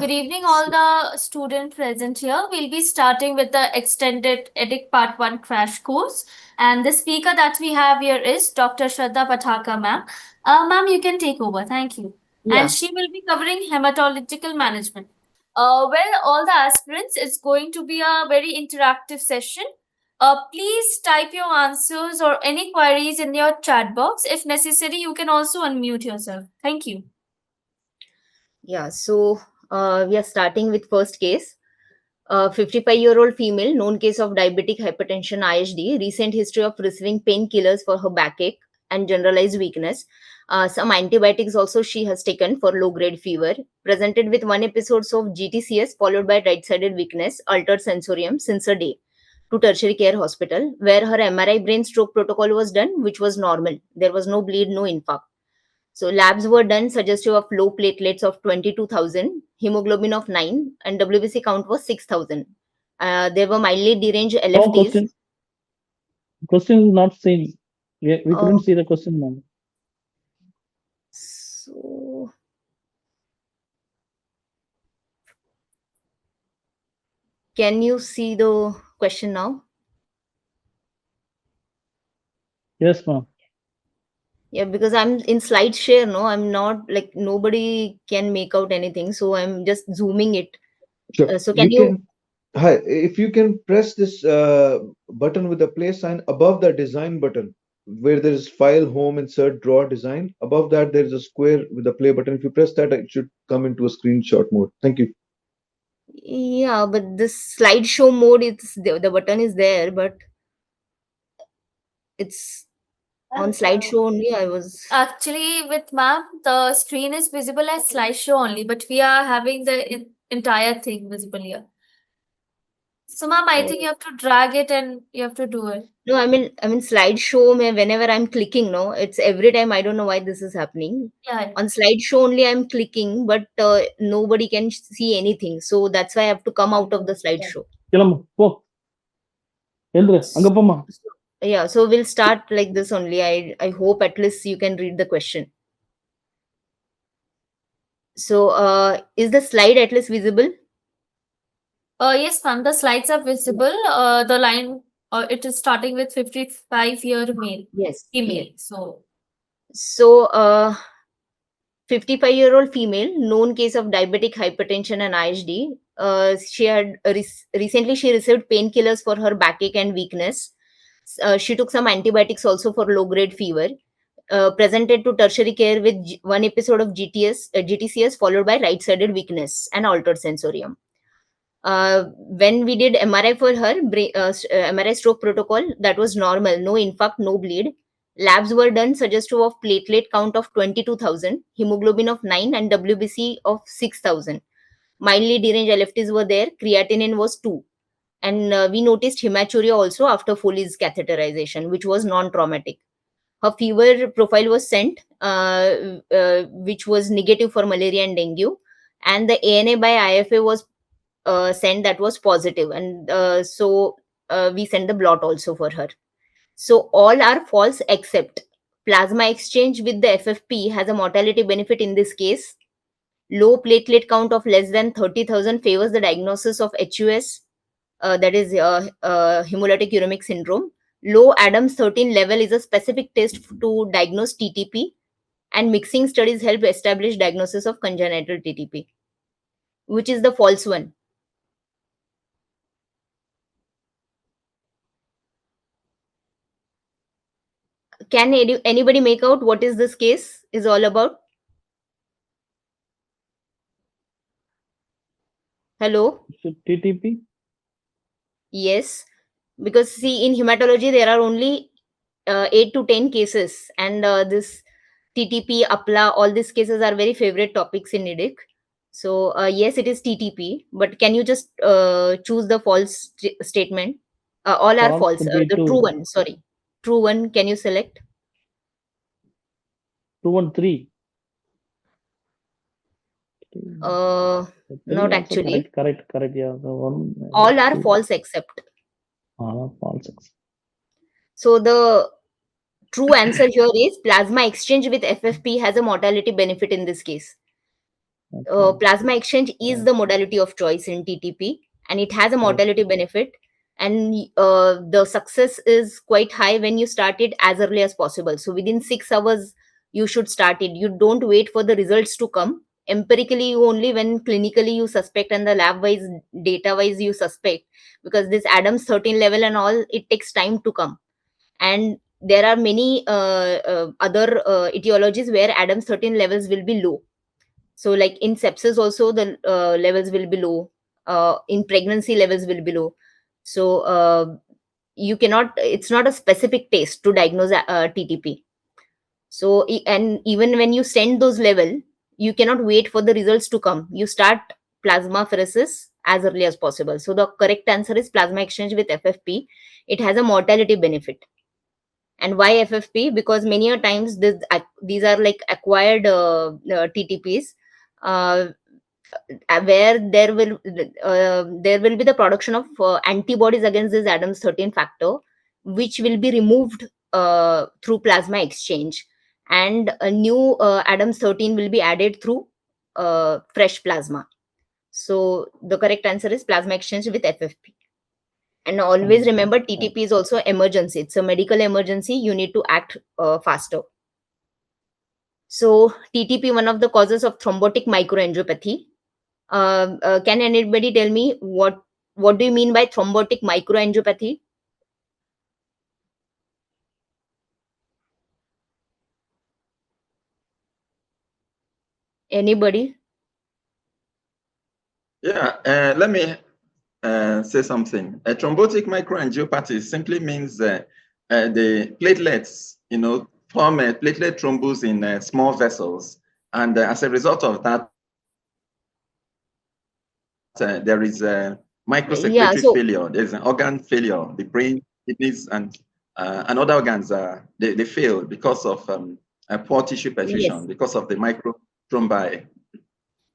Good evening, all the students present here. We'll be starting with the extended EDIC Part 1 crash course. And the speaker that we have here is Dr. Shraddha Patharkar, ma'am. Ma'am, you can take over. Thank you. And Yeah, she will be covering hematological management. All the aspirants, it's going to be a very interactive session. Please type your answers or any queries in your chat box. If necessary, you can also unmute yourself. Thank you. yeah. We are starting with first case. 55-year-old female, known case of diabetic hypertension (IHD), recent history of receiving painkillers for her backache and generalized weakness. Some antibiotics also she has taken for low-grade fever. Presented with one episodes of GTCS followed by right-sided weakness, altered sensorium since a day to tertiary care hospital, where her MRI brain stroke protocol was done, which was normal. There was no bleed, no infarct. So labs were done suggestive of low platelets of 22,000, hemoglobin of 9, and WBC count was 6,000. There were mildly deranged No LFTs. question. Question is not seen. We couldn't Uh, see the question, ma'am. so, can you see the question now? Yes, ma'am. Yeah, because I'm in slide share, no, I'm not like nobody can make out anything, so I'm just zooming it. Sure. So, can You you? can, hi, if you can press this button with the plus sign above the design button, where there is file, home, insert, draw, design. Above that, there is a square with the play button. If you press that, it should come into a screenshot mode. Thank you. Yeah, but this slideshow mode, it's the button is there, but it's on slideshow only. I was. Actually, with ma'am, the screen is visible as slideshow only, but we are having the entire thing visible here. So, ma'am, I think you have to drag it and you have to do it. No, I mean slideshow. Whenever I'm clicking, no, it's every time. I don't know why this is happening. Yeah. On slideshow only, I'm clicking, but nobody can see anything. So that's why I have to come out of the slideshow. கிளம்பு போ எழுந்துரு அங்க So, போம்மா yeah, so we'll start like this only. I hope at least you can read the question. So, is the slide at least visible? Yes, ma'am, the slides are visible. The line, it is starting with 55-year male, Yes. female. So, So, 55-year-old female, known case of diabetic hypertension and IHD. She had recently she received painkillers for her backache and weakness. She took some antibiotics also for low-grade fever. Presented to tertiary care with one episode of GTCS followed by right-sided weakness and altered sensorium. When we did MRI for her, MRI stroke protocol, that was normal, no infarct, no bleed. Labs were done suggestive of platelet count of 22,000, hemoglobin of 9, and WBC of 6,000. Mildly deranged LFTs were there, creatinine was 2. And we noticed hematuria also after Foley's catheterization, which was non traumatic. Her fever profile was sent, which was negative for malaria and dengue. And the ANA by IFA was sent, that was positive, and we sent the blot also for her. So all are false except plasma exchange with the FFP has a mortality benefit in this case. Low platelet count of less than 30,000 favors the diagnosis of HUS, that is hemolytic uremic syndrome. Low Adams 13 level is a specific test to diagnose TTP, and mixing studies help establish diagnosis of congenital TTP, which is the false one. Can anybody make out what is this case is all about? Hello? TTP. Yes. Because see, in hematology, there are only 8 to 10 cases, and this TTP, APLA, all these cases are very favorite topics in EDIC. So, yes, it is TTP, but can you just choose the false statement? All are False false. could be The true 2. one, sorry. True one, can you select? 2 and 3. Not 3 also actually. correct. Yeah, the one. All are 2. false except. False. So, the true answer here is plasma exchange with FFP has a mortality benefit in this case. Okay. Plasma exchange is Yeah. the modality of choice in TTP, and it has a Okay. mortality benefit. And the success is quite high when you start it as early as possible. So within 6 hours, you should start it. You don't wait for the results to come. Empirically, you only when clinically you suspect and the lab wise, data wise, you suspect, because this Adams 13 level and all, it takes time to come. And there are many other etiologies where Adams 13 levels will be low. So like in sepsis also the levels will be low, in pregnancy levels will be low. So you cannot, it's not a specific test to diagnose TTP. So and even when you send those level, you cannot wait for the results to come. You start plasmapheresis as early as possible. So the correct answer is plasma exchange with FFP. It has a mortality benefit. And why FFP? Because many a times these are like acquired TTPs, uh, where there will be the production of antibodies against this Adams 13 factor, which will be removed through plasma exchange, and a new Adams 13 will be added through fresh plasma. So the correct answer is plasma exchange with FFP. And always remember, Yeah. TTP is also emergency. It's a medical emergency. You need to act faster. So TTP, one of the causes of thrombotic microangiopathy. Can anybody tell me what do you mean by thrombotic microangiopathy? Anybody? Yeah, let me say something. A thrombotic microangiopathy simply means the platelets, form a platelet thrombus in small vessels. And as a result of that, there is a Yeah. microcirculatory So failure. There's an organ failure. The brain, kidneys, and other organs, they fail because of a poor tissue yes, perfusion, because of the microthrombi.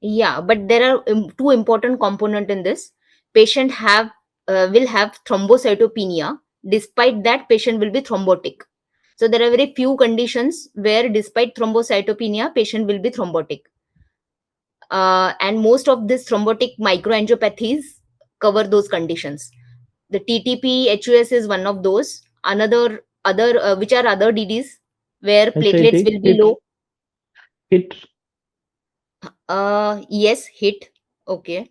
yeah, but there are two important component in this. Patient have will have thrombocytopenia. Despite that, patient will be thrombotic. So there are very few conditions where, despite thrombocytopenia, patient will be thrombotic. And most of these thrombotic microangiopathies cover those conditions. The TTP HUS is one of those. Another other which are other DDs where HIT, platelets will be hit, low. hit, Yes, hit. Okay.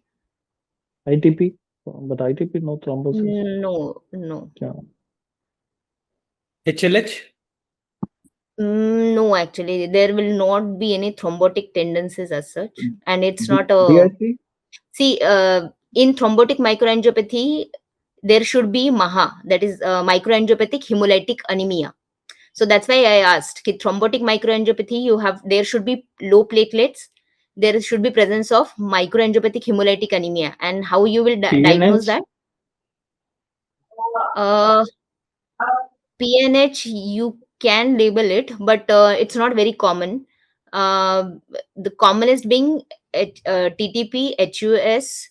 ITP, but ITP no thrombosis. No, no. Yeah. HLH? No, actually, there will not be any thrombotic tendencies as such, and it's not a. DIC? See, in thrombotic microangiopathy, there should be MAHA, that is microangiopathic hemolytic anemia. So that's why I asked. Thrombotic microangiopathy, there should be low platelets. There should be presence of microangiopathic hemolytic anemia, and how you will diagnose PNH, that? Uh, PNH, you can label it, but it's not very common. The commonest being TTP, HUS,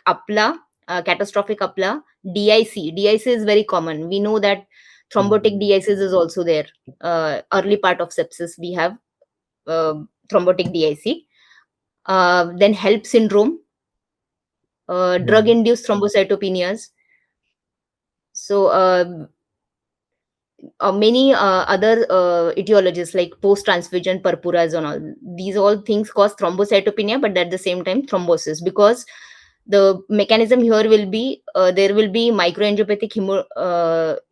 APLA, catastrophic APLA, DIC. DIC is very common. We know that thrombotic DICs is also there. Early part of sepsis, we have uh, thrombotic DIC. Then HELP syndrome, drug-induced thrombocytopenias. So many other etiologies like post-transfusion purpuras and all. These all things cause thrombocytopenia, but at the same time thrombosis, because the mechanism here will be there will be microangiopathic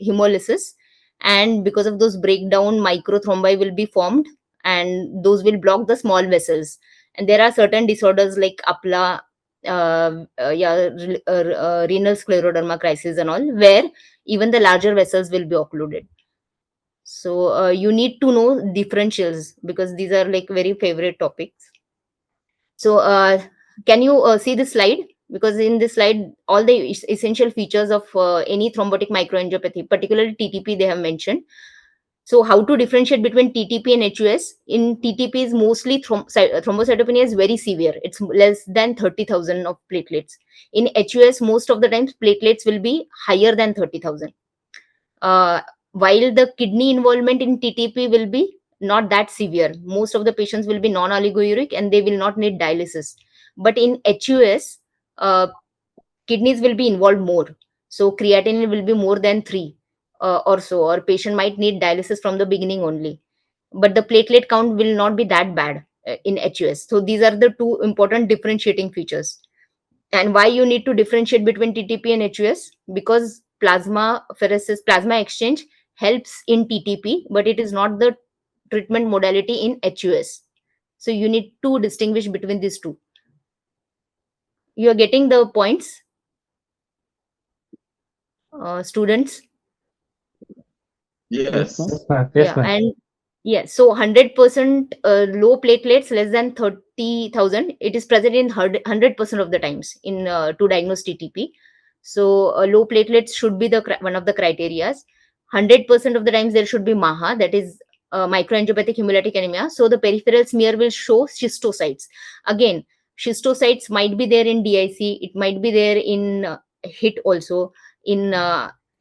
hemolysis, and because of those breakdown, microthrombi will be formed, and those will block the small vessels. And there are certain disorders like APLA, renal scleroderma crisis and all, where even the larger vessels will be occluded. So you need to know differentials, because these are like very favorite topics. So can you see this slide? Because in this slide, all the essential features of any thrombotic microangiopathy, particularly TTP, they have mentioned. So how to differentiate between TTP and HUS? In TTP is mostly thrombocytopenia is very severe. It's less than 30,000 of platelets. In HUS, most of the times platelets will be higher than 30,000. Uh, while the kidney involvement in TTP will be not that severe. Most of the patients will be non-oligouric and they will not need dialysis. But in HUS, kidneys will be involved more. So creatinine will be more than 3 or so, or patient might need dialysis from the beginning only. But the platelet count will not be that bad in HUS. So these are the two important differentiating features. And why you need to differentiate between TTP and HUS? Because plasma pheresis, plasma exchange helps in TTP, but it is not the treatment modality in HUS. So you need to distinguish between these two. You are getting the points, students? Yes. Yeah, and yeah, so 100% low platelets less than 30,000, it is present in 100% of the times in to diagnose TTP. So low platelets should be the one of the criterias. 100% of the times there should be MAHA, that is microangiopathic hemolytic anemia. So the peripheral smear will show schistocytes. Again, schistocytes might be there in DIC, it might be there in HIT also, in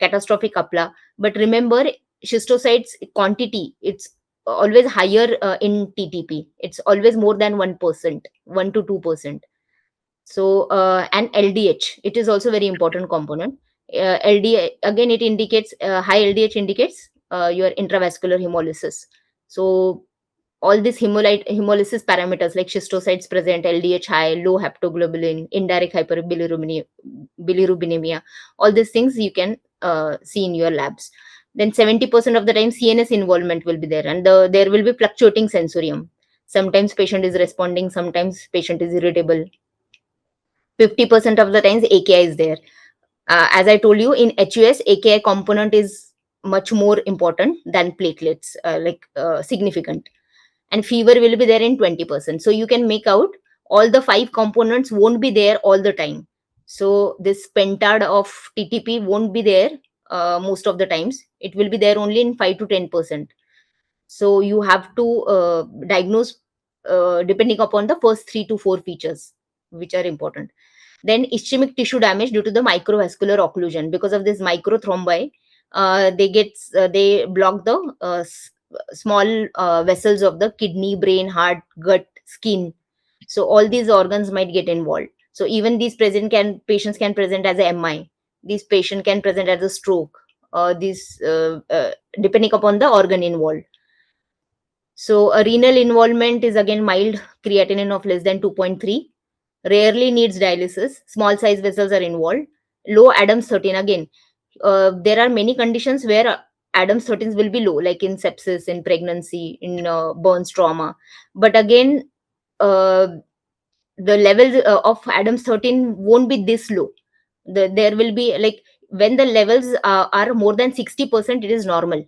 catastrophic APLA. But remember, schistocytes quantity, it's always higher in TTP. It's always more than 1%, 1 to 2%. So and LDH, it is also very important component. LDH again, it indicates high LDH indicates your intravascular hemolysis. So all these hemolysis parameters like schistocytes present, LDH high, low haptoglobulin, indirect bilirubin, all these things you can see in your labs. Then 70% of the time CNS involvement will be there, and there will be fluctuating sensorium. Sometimes patient is responding, sometimes patient is irritable. 50% of the times AKI is there. As I told you, in HUS, AKI component is much more important than platelets, significant. And fever will be there in 20%. So you can make out all the 5 components won't be there all the time. So this pentad of TTP won't be there most of the times. It will be there only in 5 to 10%. So you have to diagnose depending upon the first 3 to 4 features which are important. Then ischemic tissue damage due to the microvascular occlusion. Because of this microthrombi, they block the small vessels of the kidney, brain, heart, gut, skin. So all these organs might get involved. So even these patients can present as a MI. These patient can present as a stroke. Depending upon the organ involved. So a renal involvement is again mild, creatinine of less than 2.3. Rarely needs dialysis. Small size vessels are involved. Low Adams 13 again. There are many conditions where Adams 13s will be low, like in sepsis, in pregnancy, in burns trauma. But again, the levels of Adams 13 won't be this low. There will be like when the levels are more than 60%, it is normal.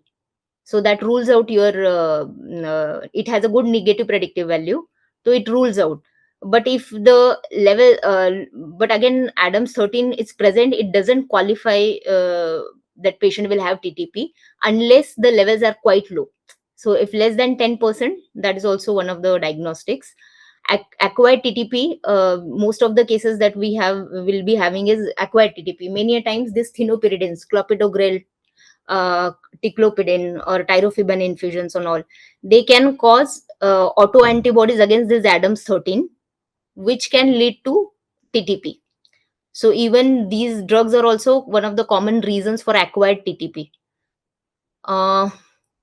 So that rules out it has a good negative predictive value, so it rules out. But if the level but again Adams 13 is present, it doesn't qualify that patient will have TTP unless the levels are quite low. So if less than 10%, that is also one of the diagnostics. Acquired TTP, most of the cases that will be having is acquired TTP. Many a times this thienopyridines, clopidogrel, ticlopidin or tirofiban infusions and all, they can cause autoantibodies against this Adams 13, which can lead to TTP. So even these drugs are also one of the common reasons for acquired TTP.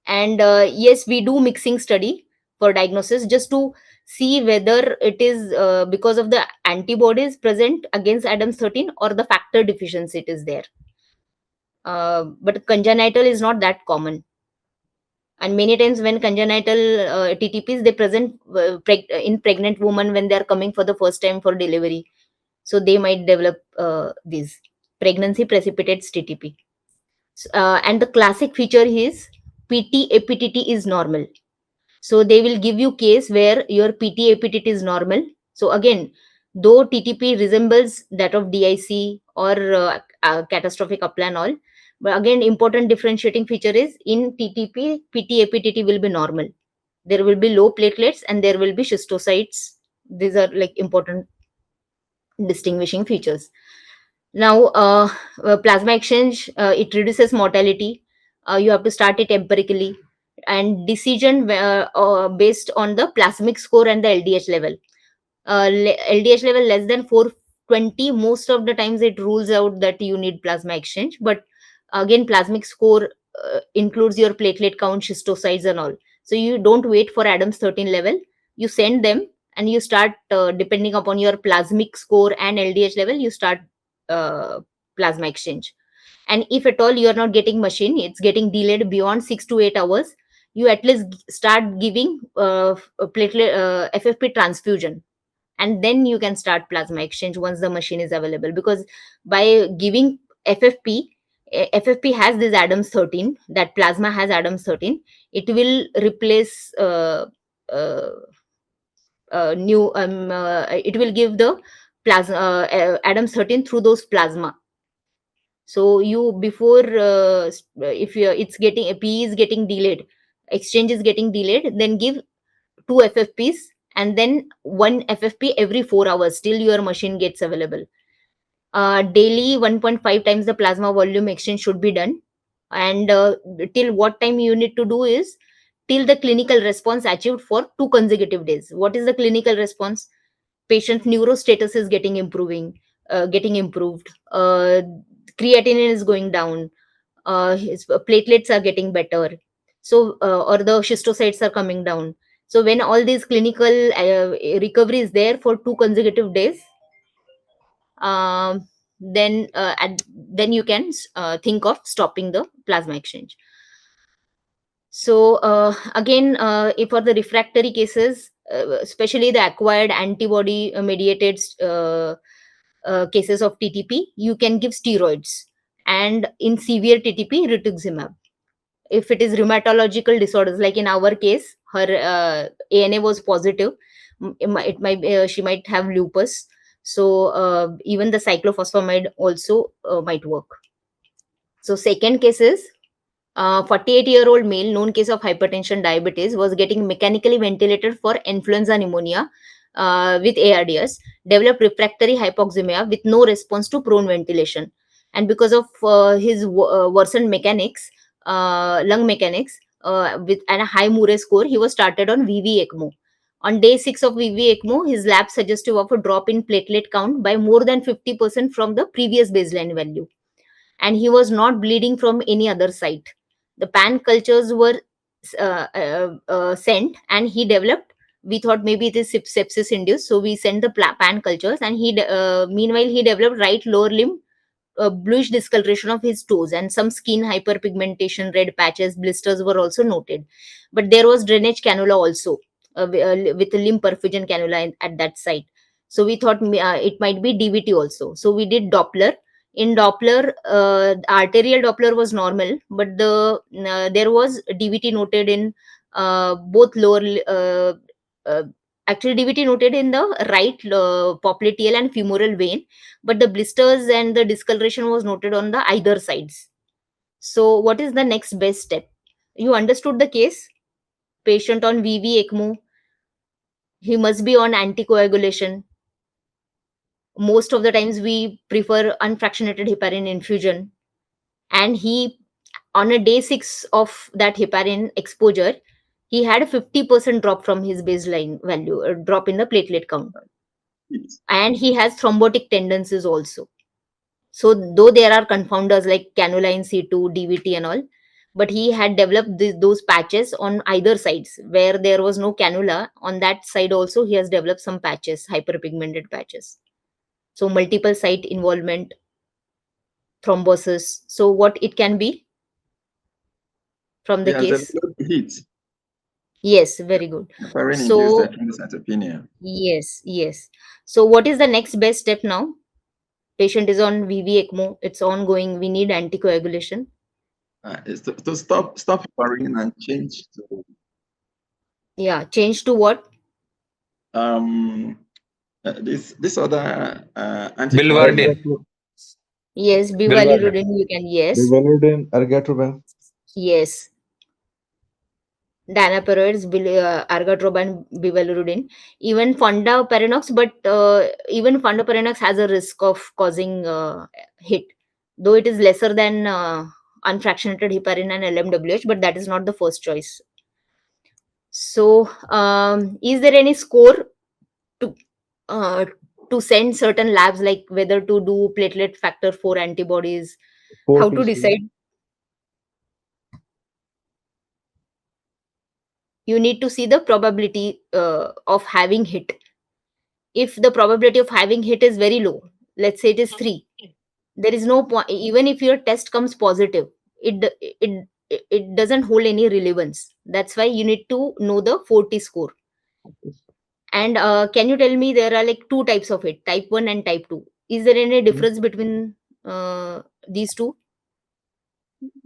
Yes, we do mixing study for diagnosis just to see whether it is because of the antibodies present against Adams 13 or the factor deficiency it is there. But congenital is not that common. And many times when congenital TTPs, they present in pregnant women when they are coming for the first time for delivery. So they might develop these pregnancy precipitates TTP. And the classic feature is PT APTT is normal. So they will give you case where your PT APTT is normal. So again, though TTP resembles that of DIC or catastrophic upland all, but again, important differentiating feature is in TTP, PT APTT will be normal. There will be low platelets and there will be schistocytes. These are like important distinguishing features. Now, plasma exchange, it reduces mortality. You have to start it empirically. and decision based on the plasmic score and the LDH level. LDH level less than 420, most of the times it rules out that you need plasma exchange. But again, plasmic score includes your platelet count, schistocytes, and all. So you don't wait for Adams 13 level. You send them and you start, depending upon your plasmic score and LDH level, you start uh, plasma exchange. And if at all you are not getting machine, it's getting delayed beyond 6 to 8 hours, you at least start giving platelet FFP transfusion, and then you can start plasma exchange once the machine is available. Because by giving ffp ffp has this Adams 13, that plasma has Adams 13, it will replace uh, new it will give the plasma Adams 13 through those plasma. So you before if you it's getting p is getting delayed, exchange is getting delayed, then give 2 ffps and then 1 ffp every 4 hours till your machine gets available. Daily 1.5 times the plasma volume exchange should be done. And till what time you need to do is till the clinical response achieved for 2 consecutive days. What is the clinical response? Patient's neurostatus is getting improved, creatinine is going down, his platelets are getting better, so or the schistocytes are coming down. So when all these clinical recovery is there for 2 consecutive days, um, then you can think of stopping the plasma exchange. So again, if for the refractory cases, especially the acquired antibody mediated cases of TTP, you can give steroids, and in severe TTP, rituximab. If it is rheumatological disorders, like in our case, her ANA was positive, it might she might have lupus, so even the cyclophosphamide also might work. So second case is 48-year-old male, known case of hypertension diabetes, was getting mechanically ventilated for influenza pneumonia with ARDS, developed refractory hypoxemia with no response to prone ventilation. And because of his worsened mechanics, lung mechanics, with and a high Murray score, he was started on VV ECMO. On day 6 of VV ECMO, his lab suggestive of a drop in platelet count by more than 50% from the previous baseline value, and he was not bleeding from any other site. The pan cultures were sent, and he developed. We thought maybe it is sepsis induced, so we sent the pan cultures, and meanwhile he developed right lower limb bluish discoloration of his toes, and some skin hyperpigmentation, red patches, blisters were also noted. But there was drainage cannula also, with a limb perfusion cannula at that site. So we thought it might be DVT also. So we did Doppler. In Doppler, arterial Doppler was normal, but there was DVT noted in both lower. Uh, Actually, DVT noted in the right popliteal and femoral vein, but the blisters and the discoloration was noted on the either sides. So what is the next best step? You understood the case. Patient on VV ECMO, he must be on anticoagulation. Most of the times we prefer unfractionated heparin infusion, and he, on a day 6 of that heparin exposure, he had a 50% drop from his baseline value, a drop in the platelet count, and he has thrombotic tendencies also. So though there are confounders like cannula in situ, DVT and all, but he had developed those patches on either sides. Where there was no cannula, on that side also he has developed some patches, hyperpigmented patches. So multiple site involvement, thrombosis. So what it can be from the He has case? developed heat. Yes, very good. Heparin So induced thrombocytopenia. yes. So what is the next best step now? Patient is on VV ECMO. It's ongoing. We need anticoagulation. Is to stop heparin and change to Change to what? this other Bilvardin. Yes, bivalirudin. You can, yes. Bivalirudin, ergotroban. Yes. Danaperoids, argatroban, bivalirudin. Even fondaparinux, but even fondaparinux has a risk of causing hit, though it is lesser than unfractionated heparin and LMWH, but that is not the first choice So, is there any score to uh, to send certain labs, like whether to do platelet factor 4 antibodies? How 40 to score. decide? You need to see the probability of having hit. If the probability of having hit is very low, let's say it is 3, there is no point. Even if your test comes positive, it doesn't hold any relevance. That's why you need to know the 40 score. And can you tell me, there are like two types of it, type 1 and type 2. Is there any difference between these two?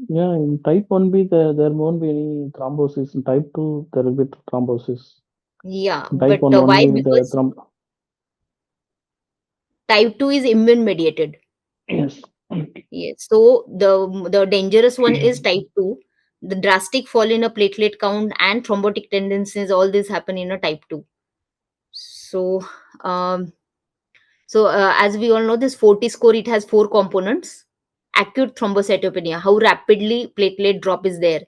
Yeah, in type 1B, there won't be any thrombosis. In type 2, there will be thrombosis. Yeah, In type but 1 why? only, Because type 2 is immune mediated. yes. Yes. So the dangerous one is type 2. The drastic fall in a platelet count and thrombotic tendencies, all this happen in a type 2. So, um, as we all know, this 40 score, it has four components. Acute thrombocytopenia, how rapidly platelet drop is there,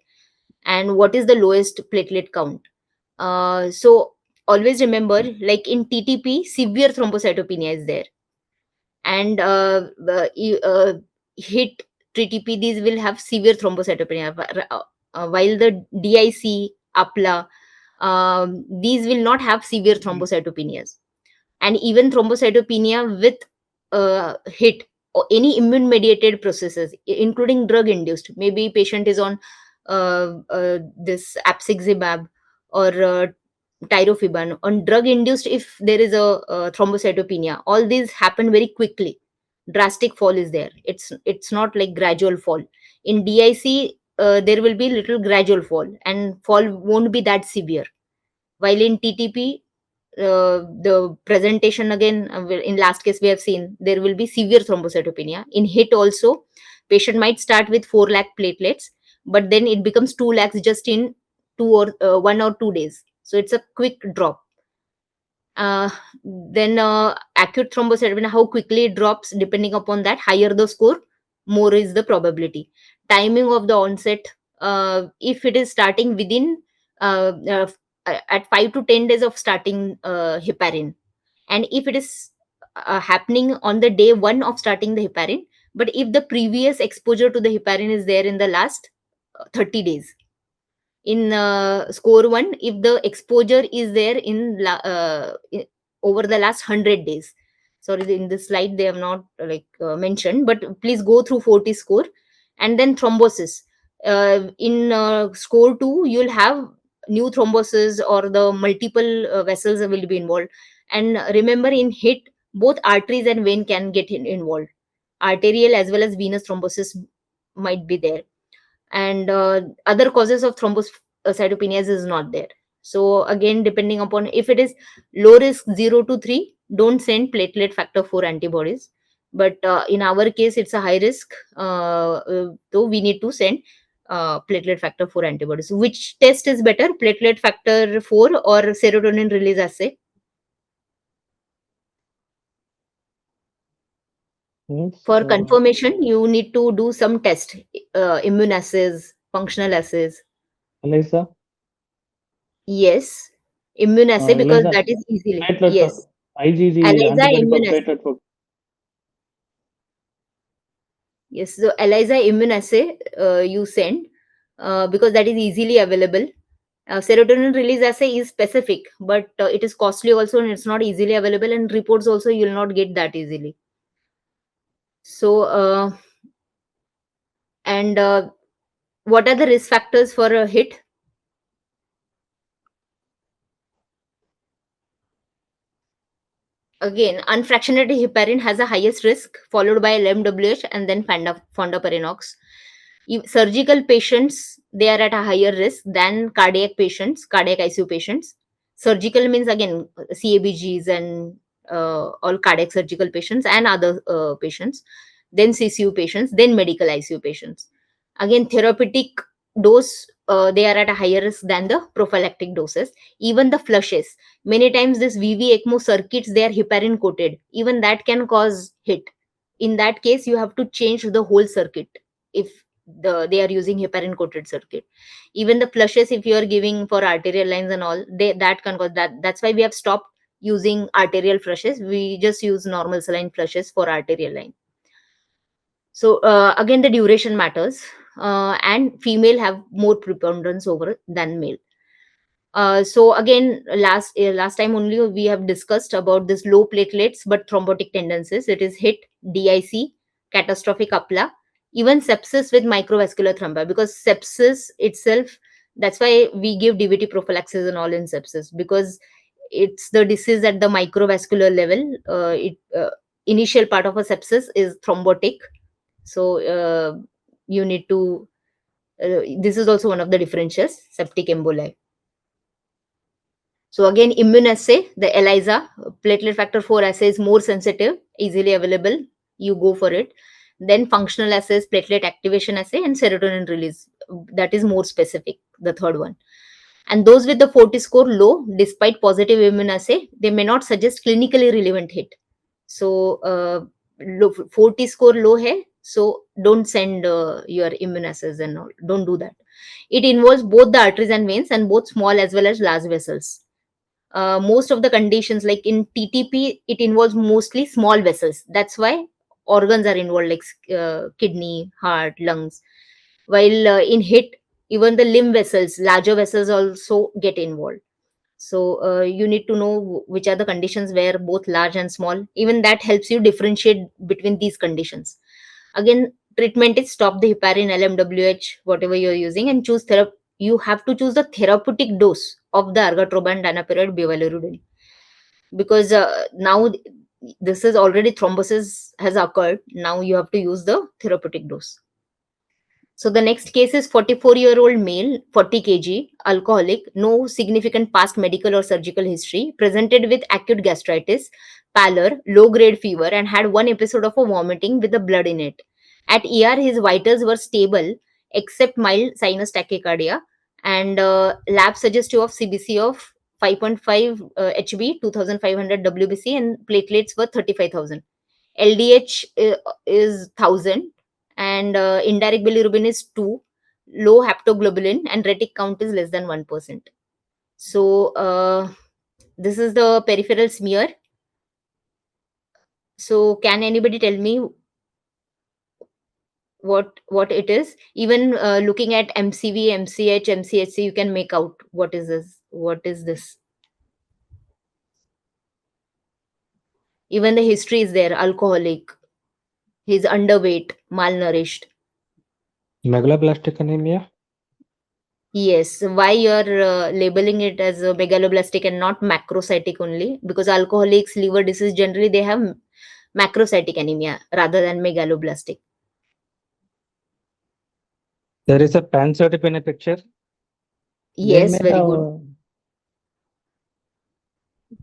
and what is the lowest platelet count. So always remember, like in TTP, severe thrombocytopenia is there, and hit TTP, these will have severe thrombocytopenia, while the DIC, APLA, these will not have severe thrombocytopenias. And even thrombocytopenia with hit or any immune mediated processes, including drug induced, maybe patient is on this apixaban or tyrofibin on drug induced, if there is a thrombocytopenia, all these happen very quickly. Drastic fall is there. It's not like gradual fall. In DIC, there will be little gradual fall, and fall won't be that severe, while in TTP, the presentation again, in last case we have seen, there will be severe thrombocytopenia. In hit also, patient might start with 4 lakh platelets, but then it becomes 2 lakhs just in 1 or 2 days. So it's a quick drop. uh, then acute thrombocytopenia, how quickly it drops, depending upon that, higher the score, more is the probability. Timing of the onset, if it is starting within at 5 to 10 days of starting heparin, and if it is happening on the day 1 of starting the heparin, but if the previous exposure to the heparin is there in the last 30 days. In score 1, if the exposure is there over the last 100 days. Sorry, in this slide they have not mentioned, but please go through 40 score. And then thrombosis, in score 2, you'll have new thrombosis, or the multiple vessels will be involved. And remember, in hit, both arteries and vein can get involved. Arterial as well as venous thrombosis might be there, and other causes of thrombocytopenias is not there. So again, depending upon, if it is low risk 0 to 3, don't send platelet factor 4 antibodies. But in our case, it's a high risk, so we need to send platelet factor 4 antibodies. Which test is better, platelet factor 4 or serotonin release assay? Yes. For confirmation, you need to do some test, immune assays, functional assays. ELISA, Yes, immune assay, because ELISA, that is easily. platelet Yes, for IgG ELISA antibody for immune assay. platelet for. Yes, so ELISA immune assay you send, because that is easily available. Serotonin release assay is specific, but it is costly also, and it's not easily available. And reports also, you will not get that easily. So, and what are the risk factors for a hit? Again, unfractionated heparin has the highest risk, followed by LMWH and then fondaparinux. Surgical patients, they are at a higher risk than cardiac patients, cardiac ICU patients. Surgical means again CABGs and all cardiac surgical patients and other patients, then CCU patients, then medical ICU patients. Again, therapeutic dose, they are at a higher risk than the prophylactic doses. Even the flushes, many times this VV ECMO circuits, they are heparin coated, even that can cause hit. In that case, you have to change the whole circuit if they are using heparin coated circuit. Even the flushes, if you are giving for arterial lines and all, that can cause that. That's why we have stopped using arterial flushes. We just use normal saline flushes for arterial line. So again, the duration matters, and female have more preponderance over than male. So again, last time only we have discussed about this low platelets but thrombotic tendencies. It is HIT, DIC, catastrophic APLA, even sepsis with microvascular thrombi. Because sepsis itself, that's why we give DVT prophylaxis and all in sepsis, because it's the disease at the microvascular level. Initial part of a sepsis is thrombotic, so you need to. This is also one of the differentials, septic emboli. So again, immune assay, the ELISA, platelet factor 4 assay is more sensitive, easily available. You go for it. Then functional assays, platelet activation assay, and serotonin release. That is more specific, the third one. And those with the 40 score low, despite positive immune assay, they may not suggest clinically relevant hit. So 40 score low hai, so don't send your immune assays and all. Don't do that. It involves both the arteries and veins, and both small as well as large vessels. Most of the conditions, like in TTP, it involves mostly small vessels. That's why organs are involved, like kidney, heart, lungs. While in HIT, even the limb vessels, larger vessels also get involved. So you need to know which are the conditions where both large and small. Even that helps you differentiate between these conditions. Again, treatment is stop the heparin, LMWH, whatever you're using, and choose therapy. You have to choose the therapeutic dose of the argatroban, danapirid, bivalirudin, because now this is already thrombosis has occurred. Now you have to use the therapeutic dose. So the next case is 44-year-old male, 40 kg, alcoholic, no significant past medical or surgical history, presented with acute gastritis, pallor, low-grade fever, and had one episode of a vomiting with the blood in it. At ER, his vitals were stable except mild sinus tachycardia, and lab suggestive of CBC of 5.5 HB, 2500 WBC, and platelets were 35,000. LDH is 1000, and indirect bilirubin is 2, low haptoglobulin, and retic count is less than 1%. So this is the peripheral smear. So can anybody tell me what it is? Even looking at MCV, MCH, MCHC, you can make out what is this. Even the history is there: alcoholic, he's underweight, malnourished. Megaloblastic anemia? Yes. Why you're labeling it as a megaloblastic and not macrocytic only? Because alcoholics, liver disease, generally they have macrocytic anemia rather than megaloblastic. There is a pancytopenia in a picture. Yes, very good.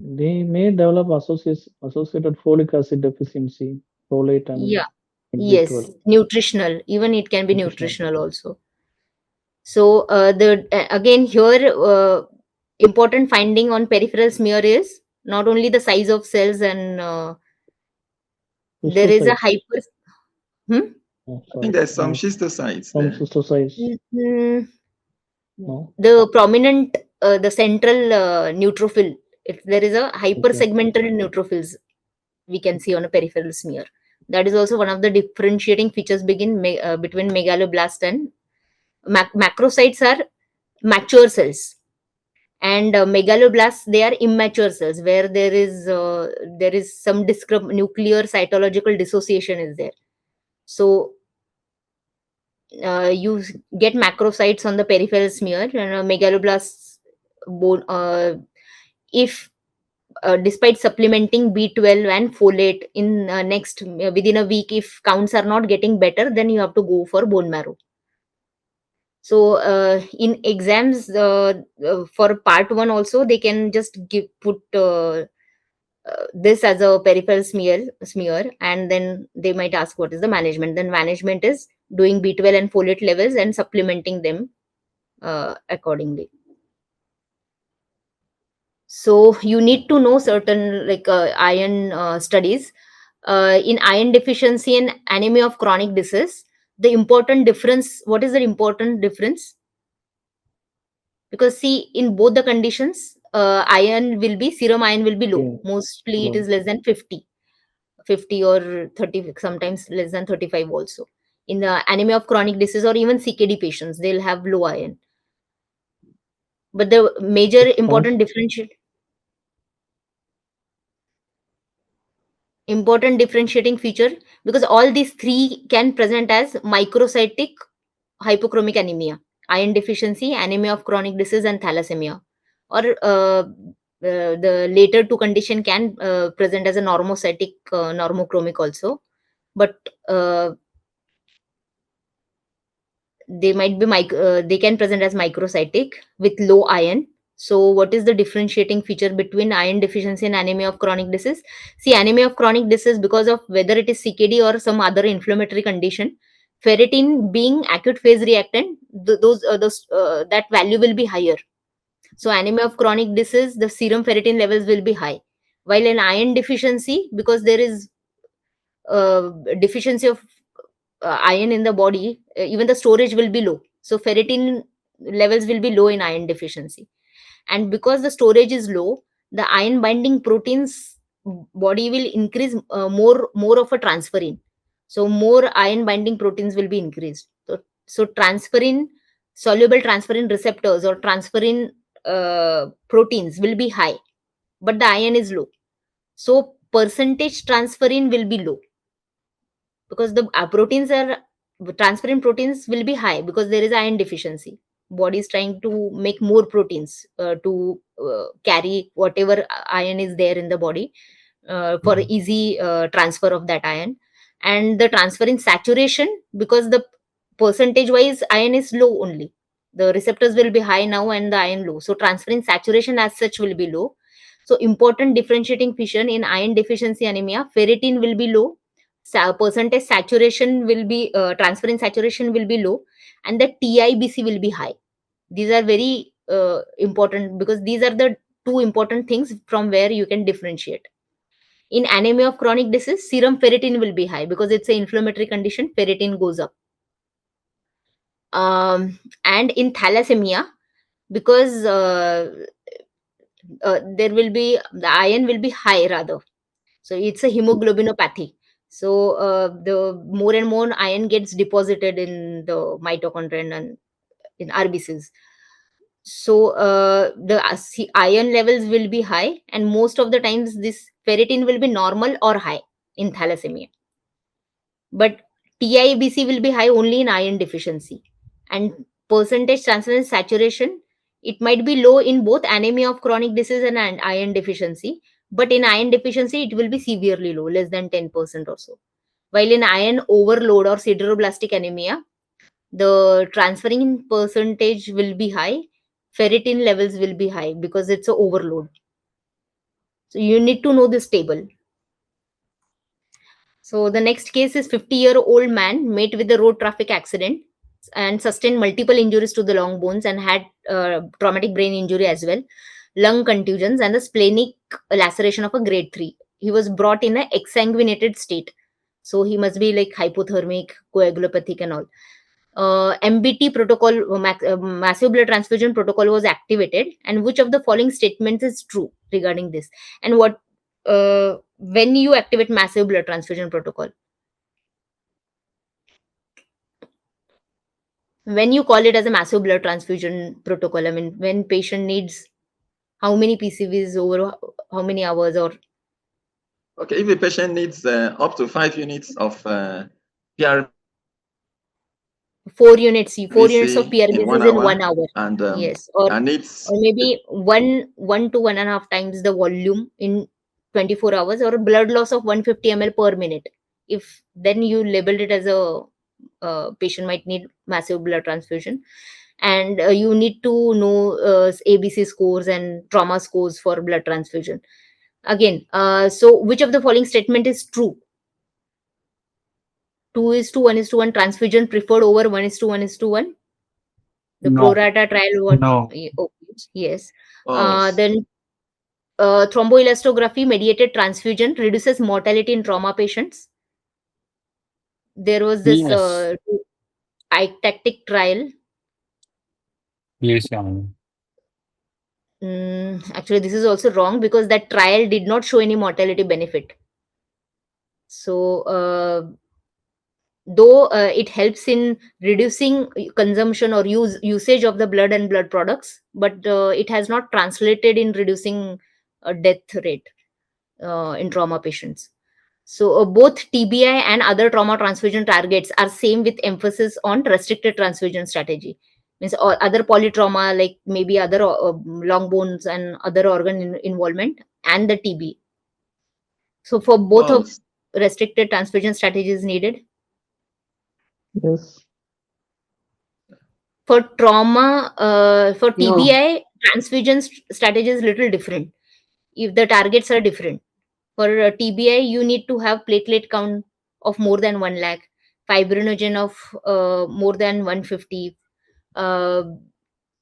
They may develop associated folic acid deficiency, folate, and Yeah. and Yes. B12. Nutritional. Even it can be Nutritional. nutritional also. So again here important finding on peripheral smear is not only the size of cells, and there is a Cystocytes. hyper. Oh, I think there's some schistocytes Some there. cystocytes. Mm, No. the prominent, the central neutrophil, if there is a hypersegmental neutrophils we can see on a peripheral smear. That is also one of the differentiating features between megaloblast and macrocytes are mature cells, and megaloblasts, they are immature cells where there is some nuclear cytological dissociation is there. So you get macrocytes on the peripheral smear, and megaloblasts bone. If despite supplementing B12 and folate in within a week, if counts are not getting better, then you have to go for bone marrow. So in exams for part 1 also, they can just put this as a peripheral smear, and then they might ask what is the management. Then management is doing B12 and folate levels and supplementing them accordingly. So you need to know certain, like iron studies in iron deficiency and anemia of chronic disease. The important difference, what is the important difference? Because see, in both the conditions, iron will be, serum iron will be low. Yeah. Mostly it Low. is less than 50 or 30, sometimes less than 35 also. In the anemia of chronic disease or even CKD patients, they'll have low iron. But the major important differentiating feature, because all these three can present as microcytic hypochromic anemia, iron deficiency, anemia of chronic disease, and thalassemia. Or the later two condition can present as a normocytic normochromic also. But they might be they can present as microcytic with low iron. So what is the differentiating feature between iron deficiency and anemia of chronic disease? See, anemia of chronic disease, because of whether it is CKD or some other inflammatory condition, ferritin being acute phase reactant, those that value will be higher. So anemia of chronic disease, the serum ferritin levels will be high. While in iron deficiency, because there is deficiency of iron in the body, even the storage will be low. So ferritin levels will be low in iron deficiency. And because the storage is low, the iron binding proteins body will increase more of a transferrin. So more iron binding proteins will be increased. So transferrin, soluble transferrin receptors or transferrin proteins will be high, but the iron is low. So percentage transferrin will be low, because the proteins are, transferrin proteins will be high because there is iron deficiency. Body is trying to make more proteins to carry whatever iron is there in the body, for easy transfer of that iron. And the transferrin saturation, because the percentage wise iron is low only, the receptors will be high now and the iron low, so transferrin saturation as such will be low. So important differentiating feature in iron deficiency anemia, ferritin will be low, percentage saturation will be, transferrin saturation will be low, and the TIBC will be high. These are very important, because these are the two important things from where you can differentiate. In anemia of chronic disease, serum ferritin will be high because it's an inflammatory condition, ferritin goes up. And in thalassemia, because there will be, the iron will be high rather, so it's a hemoglobinopathy. So the more and more iron gets deposited in the mitochondria and in RBCs. So the iron levels will be high, and most of the times this ferritin will be normal or high in thalassemia. But TIBC will be high only in iron deficiency. And percentage transferrin saturation, it might be low in both anemia of chronic disease and iron deficiency, but in iron deficiency it will be severely low, less than 10% or so. While in iron overload or sideroblastic anemia, the transferring percentage will be high, ferritin levels will be high because it's a overload. So you need to know this table. So the next case is 50-year-old man met with a road traffic accident and sustained multiple injuries to the long bones and had traumatic brain injury as well, lung contusions, and the splenic laceration of a grade 3. He was brought in an exsanguinated state. So he must be like hypothermic, coagulopathic and all. MBT protocol, massive blood transfusion protocol was activated. And which of the following statements is true regarding this? And what, when you activate massive blood transfusion protocol? When you call it as a massive blood transfusion protocol, I mean, when patient needs how many PCVs over how many hours, or Okay, if a patient needs up to 5 units of PR 4 units of PRBs in 1 is in hour, 1 hour. and Yes, or needs maybe 1 to 1.5 times the volume in 24 hours, or a blood loss of 150 ml per minute. If then you labeled it as a patient might need massive blood transfusion. And you need to know ABC scores and trauma scores for blood transfusion. Again, so which of the following statement is true? 2:1:1 transfusion preferred over 1:1:1. The No. pro-rata trial, what? No. Okay, yes. false. Then thromboelastography mediated transfusion reduces mortality in trauma patients. There was this Yes. tactic trial. Yes, Yamini. Actually, this is also wrong because that trial did not show any mortality benefit. So, though it helps in reducing consumption or usage of the blood and blood products, but it has not translated in reducing death rate in trauma patients. So both TBI and other trauma transfusion targets are same with emphasis on restricted transfusion strategy. Means or other polytrauma like maybe other long bones and other organ involvement and the TB. So for both of False. restricted transfusion strategies needed. Yes. For trauma, for No. TBI, transfusion strategy is little different. If the targets are different. For TBI, you need to have platelet count of more than 1 lakh, fibrinogen of more than 150, uh,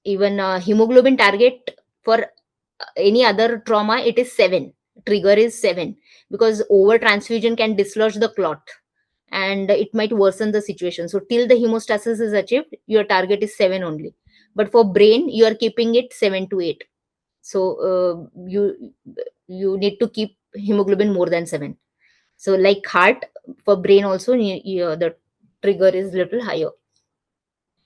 even hemoglobin target for any other trauma, it is 7. Trigger is 7 because over transfusion can dislodge the clot and it might worsen the situation. So till the hemostasis is achieved, your target is 7 only. But for brain, you are keeping it 7 to 8. So you need to keep hemoglobin more than 7. So like heart, for brain also the trigger is little higher.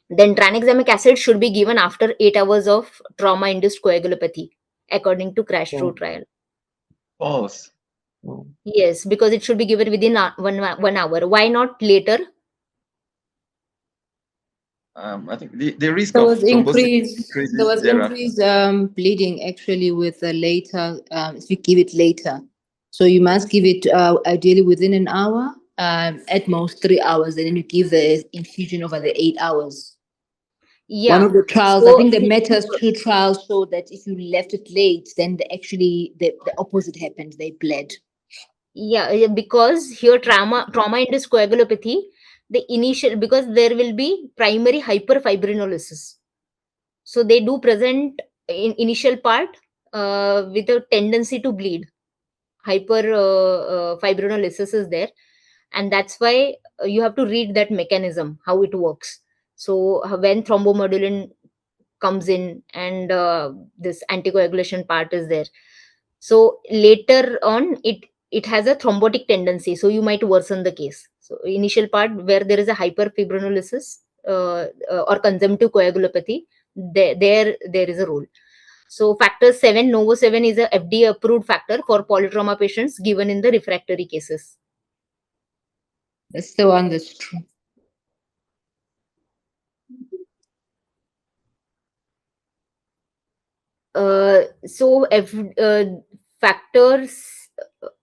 Then tranexamic acid should be given after 8 hours of trauma induced coagulopathy according to crash through trial. False. No. Yes, because it should be given within 1 hour. Why not later? I think the risk There of was thrombosis increases thereafter. increased bleeding actually with later, if you give it later. So you must give it ideally within an hour, at most 3 hours, and then you give the infusion over the 8 hours. Yeah. One of the trials, I So think the Metas 2 trial showed that if you left it late, then the opposite happened. They bled. yeah, because here trauma induced coagulopathy, the initial, because there will be primary hyperfibrinolysis. So they do present in initial part with a tendency to bleed. Fibrinolysis is there, and that's why you have to read that mechanism how it works. So when thrombomodulin comes in and this anticoagulation part is there, so later on it has a thrombotic tendency, so you might worsen the case. So initial part where there is a hyperfibrinolysis or consumptive coagulopathy, there is a role. So factor 7, Novo 7 is a FDA approved factor for polytrauma patients given in the refractory cases. That's the one that's true. So if factors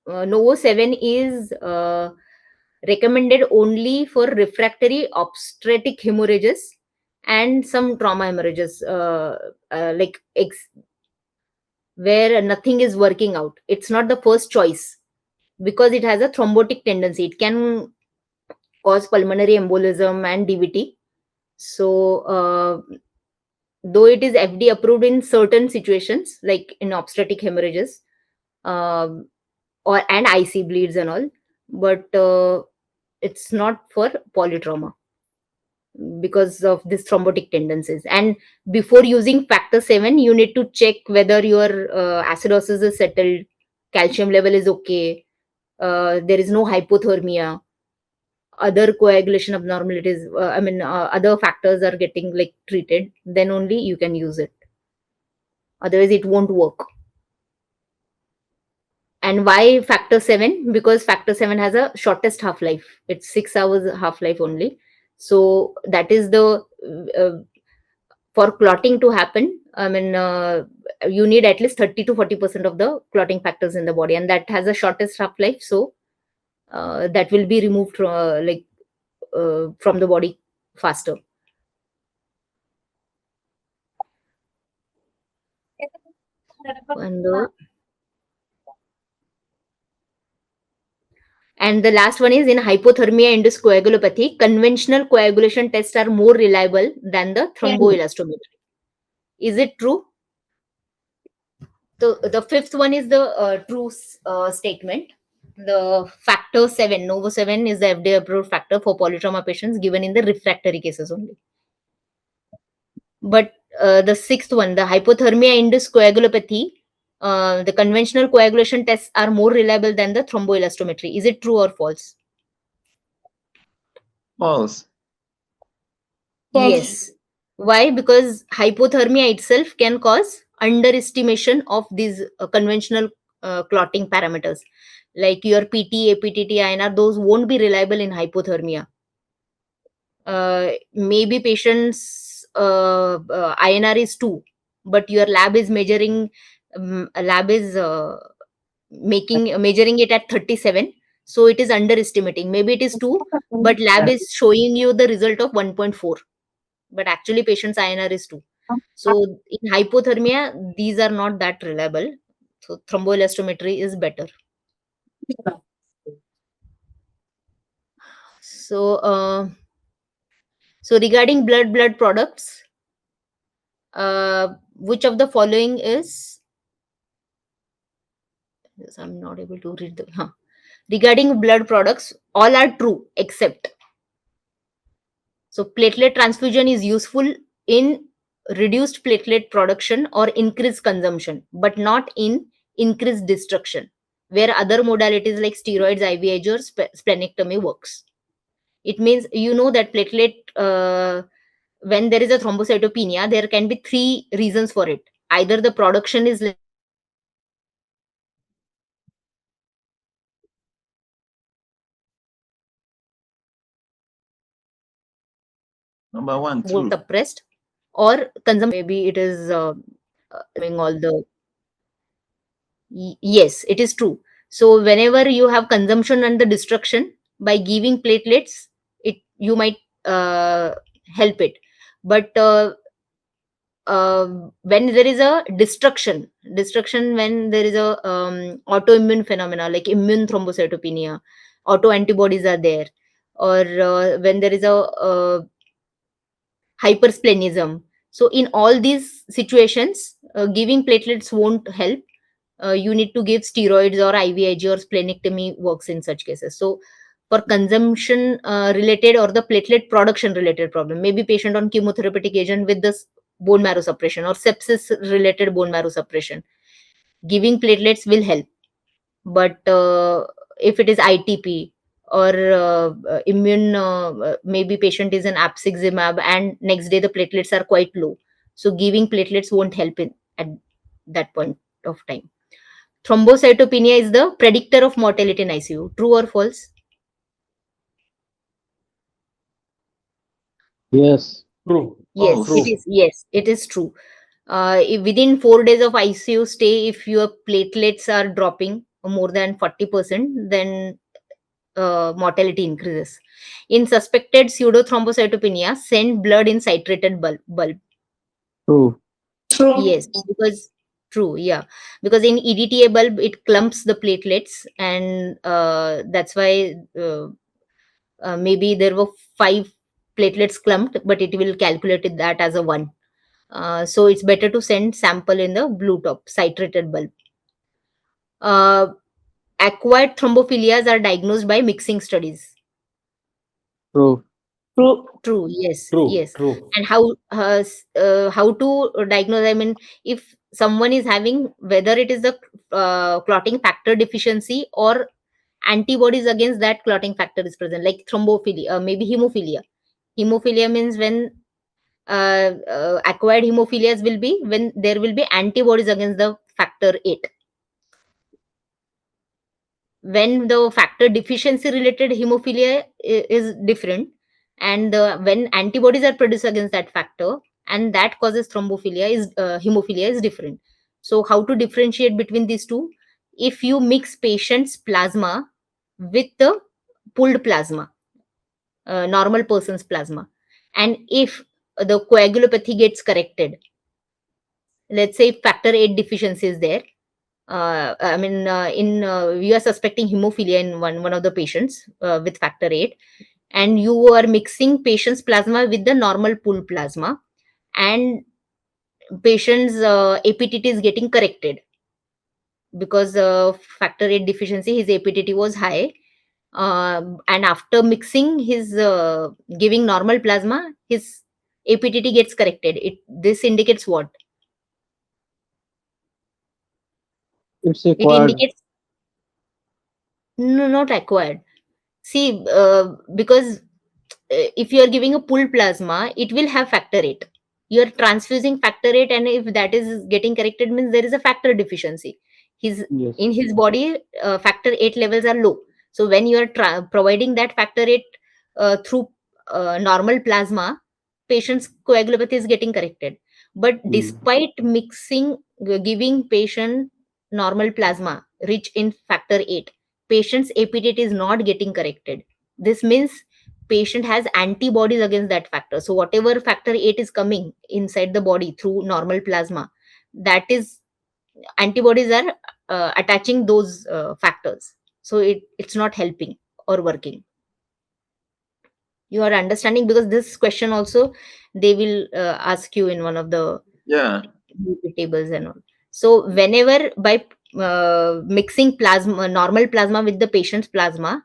Novo 7 is recommended only for refractory obstetric hemorrhages and some trauma hemorrhages, like where nothing is working out. It's not the first choice because it has a thrombotic tendency. It can cause pulmonary embolism and DVT. So, though it is FDA approved in certain situations, like in obstetric hemorrhages, and IC bleeds and all, but it's not for polytrauma because of this thrombotic tendencies. And before using factor 7, you need to check whether your acidosis is settled, calcium level is okay, there is no hypothermia, other coagulation abnormalities, other factors are getting like treated, then only you can use it. Otherwise, it won't work. And why factor 7? Because factor 7 has a shortest half life. It's 6 hours half life only. So that is the for clotting to happen. You need at least 30 to 40% of the clotting factors in the body, and that has a shortest half life. So that will be removed from the body faster. And the last one is in hypothermia induced coagulopathy, conventional coagulation tests are more reliable than the thromboelastometry. Is it true? So the fifth one is the true statement. The factor 7, Novo 7 is the FDA approved factor for polytrauma patients given in the refractory cases only. But the sixth one, the hypothermia induced coagulopathy, the conventional coagulation tests are more reliable than the thromboelastometry. Is it true or false? False. Yes. Why? Because hypothermia itself can cause underestimation of these conventional clotting parameters. Like your PT, APTT, INR, those won't be reliable in hypothermia. Maybe patient's INR is 2, but your lab is measuring, measuring it at 37. So it is underestimating. Maybe it is 2, but lab is showing you the result of 1.4. But actually patient's INR is 2. So in hypothermia, these are not that reliable. So thromboelastometry is better. So regarding blood products, which of the following is, yes, I'm not able to read the, regarding blood products, all are true except, so platelet transfusion is useful in reduced platelet production or increased consumption, but not in increased destruction, where other modalities like steroids, IVIG, or splenectomy works. It means that platelet, when there is a thrombocytopenia, there can be 3 reasons for it. Either the production is Number 1, true. suppressed, or consumption, maybe it is doing all the yes, it is true. So whenever you have consumption and the destruction, by giving platelets, you might help it. But when there is a destruction, when there is a autoimmune phenomena like immune thrombocytopenia, autoantibodies are there, or when there is a hypersplenism. So in all these situations, giving platelets won't help. You need to give steroids or IVIG or splenectomy works in such cases. So for consumption related or the platelet production related problem, maybe patient on chemotherapeutic agent with this bone marrow suppression or sepsis related bone marrow suppression, giving platelets will help. But if it is ITP or immune, maybe patient is an apixaban and next day the platelets are quite low, so giving platelets won't help at that point of time. Thrombocytopenia is the predictor of mortality in ICU. True or false? Yes. True. Yes, False. it is. Yes, it is true. If within 4 days of ICU stay, if your platelets are dropping more than 40%, then mortality increases. In suspected pseudothrombocytopenia, send blood in citrated bulb. True. Yes, because true, yeah. Because in EDTA bulb, it clumps the platelets, and that's why maybe there were 5 platelets clumped, but it will calculate that as a 1. So it's better to send sample in the blue top, citrated bulb. Acquired thrombophilias are diagnosed by mixing studies. True. True. Yes. True. Yes. True. And how to diagnose? I mean, if someone is having, whether it is the clotting factor deficiency or antibodies against that clotting factor is present, like thrombophilia, maybe hemophilia. Hemophilia means when acquired hemophilias will be when there will be antibodies against the factor 8. When the factor deficiency related hemophilia is different, and when antibodies are produced against that factor and that causes thrombophilia is hemophilia is different. So how to differentiate between these two? If you mix patient's plasma with the pooled plasma, normal person's plasma, and if the coagulopathy gets corrected, let's say factor 8 deficiency is there, you are suspecting hemophilia in one of the patients with factor 8, and you are mixing patient's plasma with the normal pool plasma, and patient's APTT is getting corrected. because of factor 8 deficiency, his APTT was high. And after mixing his giving normal plasma, his APTT gets corrected. This indicates what? It's It acquired. indicates no, not acquired. See, because if you are giving a pool plasma, it will have factor 8. You are transfusing factor 8, and if that is getting corrected, means there is a factor deficiency. His Yes. In his body, factor 8 levels are low. So when you are providing that factor 8 through normal plasma, patient's coagulopathy is getting corrected. But despite mixing, giving patient normal plasma rich in factor 8, patient's APTT is not getting corrected. This means patient has antibodies against that factor. So whatever factor 8 is coming inside the body through normal plasma, that is, antibodies are attaching those factors. So it's not helping or working. You are understanding, because this question also they will ask you in one of the Yeah. tables and all. So whenever by mixing plasma, normal plasma with the patient's plasma,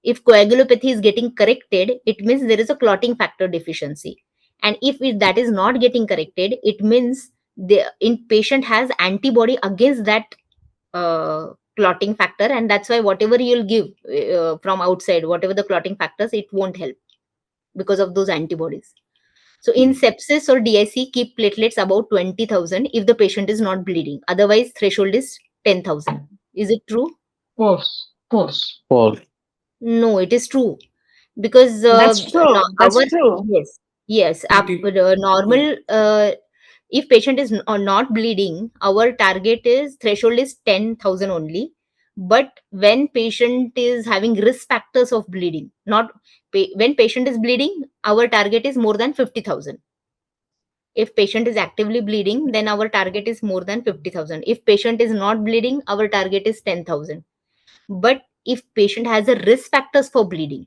if coagulopathy is getting corrected, it means there is a clotting factor deficiency. And if that is not getting corrected, it means the patient has antibody against that clotting factor, and that's why whatever you'll give from outside, whatever the clotting factors, it won't help because of those antibodies. So in sepsis or DIC, keep platelets about 20,000 if the patient is not bleeding. Otherwise, threshold is 10,000. Is it true? False. False. No, it is true. Because That's true. That's true. yes, normal, if patient is not bleeding, our target is threshold is 10,000 only. But when patient is having risk factors of bleeding, not when patient is bleeding, our target is more than 50,000. If patient is actively bleeding, then our target is more than 50,000. If patient is not bleeding, our target is 10,000. But if patient has a risk factors for bleeding,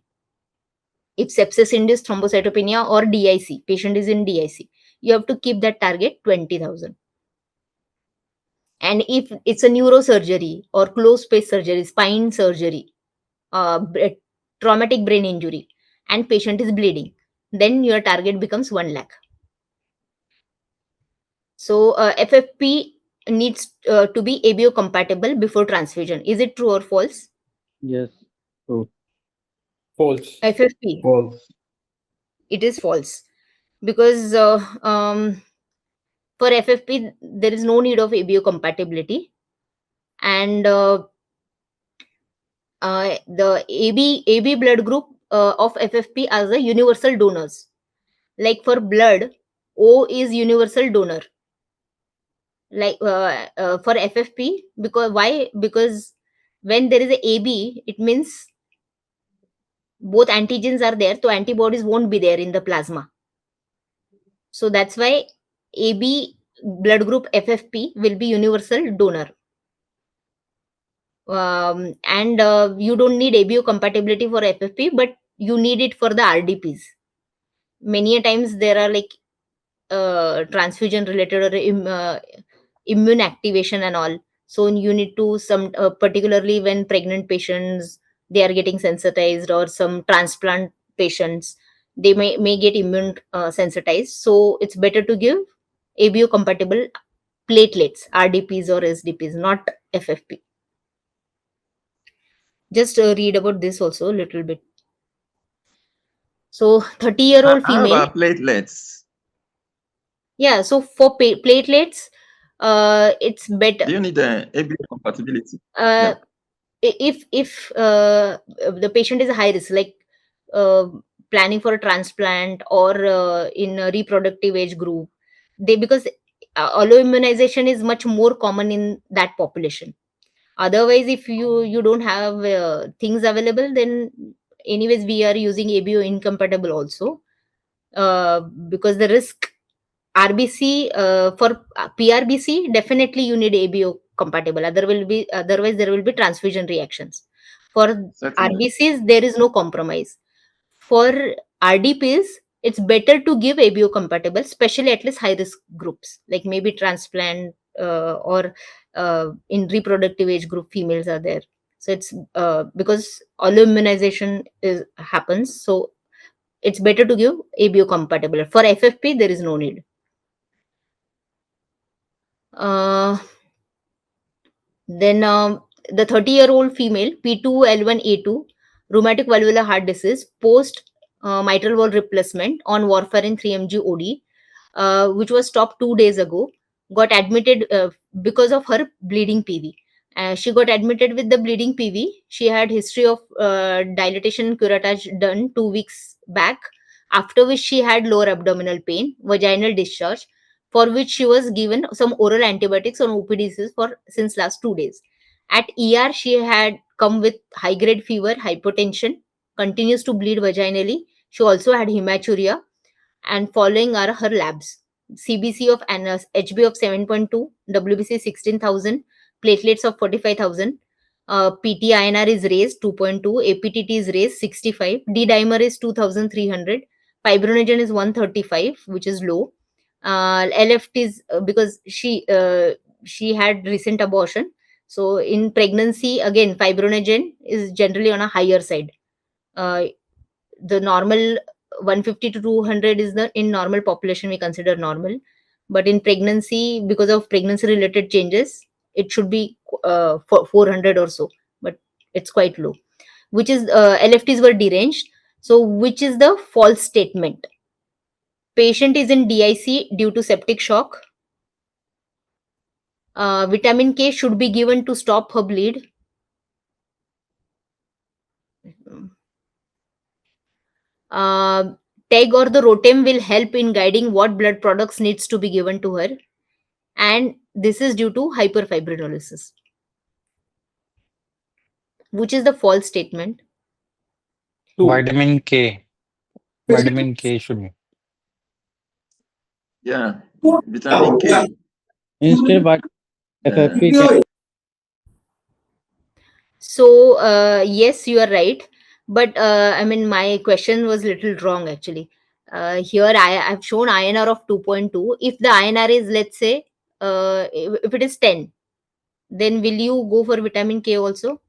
if sepsis induced thrombocytopenia or DIC, patient is in DIC, you have to keep that target 20,000. And if it's a neurosurgery or closed space surgery, spine surgery, traumatic brain injury, and patient is bleeding, then your target becomes 1 lakh. So FFP needs to be ABO compatible before transfusion. Is it true or false? Yes. True. False. FFP. False. It is false, because for FFP there is no need of ABO compatibility, and the AB blood group of FFP are the universal donors. Like for blood, O is universal donor. Like for FFP, because why? Because when there is a AB, it means both antigens are there, so antibodies won't be there in the plasma. So that's why AB blood group FFP will be universal donor. And you don't need ABO compatibility for FFP, but you need it for the RDPs. Many a times there are like transfusion related or immune activation and all. So you need to particularly when pregnant patients, they are getting sensitized, or some transplant patients, they may get immune sensitized. So it's better to give ABO compatible platelets, RDPs or SDPs, not FFP. Just read about this also a little bit. So 30-year-old How female. about platelets? Yeah, so for platelets, it's better. Do you need the ABO compatibility? If the patient is a high risk, like planning for a transplant or in a reproductive age group, because alloimmunization is much more common in that population. Otherwise, if you don't have things available, then anyways we are using ABO incompatible also, because the risk RBC for PRBC, definitely you need ABO compatible. Otherwise there will be transfusion reactions. For Certainly. RBCs, there is no compromise. For RDPs, it's better to give ABO compatible, especially at least high risk groups, like maybe transplant or in reproductive age group females are there. So it's because alloimmunization happens, so it's better to give ABO compatible. For FFP, there is no need. Then the 30-year-old female, P2L1A2, rheumatic valvular heart disease, post mitral valve replacement on warfarin 3 mg OD, which was stopped 2 days ago, got admitted because of her bleeding PV. She got admitted with the bleeding PV. She had history of dilatation and curettage done 2 weeks back, after which she had lower abdominal pain, vaginal discharge, for which she was given some oral antibiotics on OPDCs for since last 2 days. At ER, she had come with high grade fever, hypotension, continues to bleed vaginally. She also had hematuria, and following are her labs: CBC of HB of 7.2, WBC 16,000, platelets of 45,000, PT-INR is raised 2.2, APTT is raised 65, D-dimer is 2,300, fibrinogen is 135, which is low. LFT is because she had recent abortion, so in pregnancy again fibrinogen is generally on a higher side. The normal 150 to 200 is the in normal population we consider normal, but in pregnancy, because of pregnancy related changes, it should be 400 or so, but it's quite low, which is LFTs were deranged. So which is the false statement? Patient is in DIC due to septic shock. Vitamin K should be given to stop her bleed. TEG or the ROTEM will help in guiding what blood products needs to be given to her, and this is due to hyperfibrinolysis. Which is the false statement? Vitamin K. Vitamin K should be. Yeah, vitamin K. Instead, what Yeah. FFP So yes, you are right, but I mean my question was little wrong actually. Here I've shown INR of 2.2. If the INR is, let's say, if it is 10, then will you go for vitamin K also?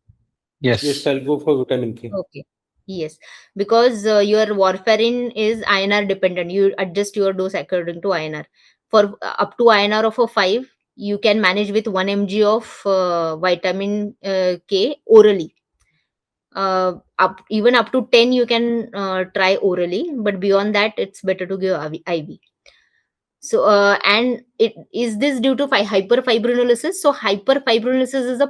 Yes. Yes, I'll go for vitamin K. Okay. Yes, because your warfarin is INR dependent. You adjust your dose according to INR. For up to INR of a 5, you can manage with 1 mg of vitamin K orally. Even up to 10, you can try orally, but beyond that, it's better to give IV. So, and it is this due to hyperfibrinolysis? So, hyperfibrinolysis is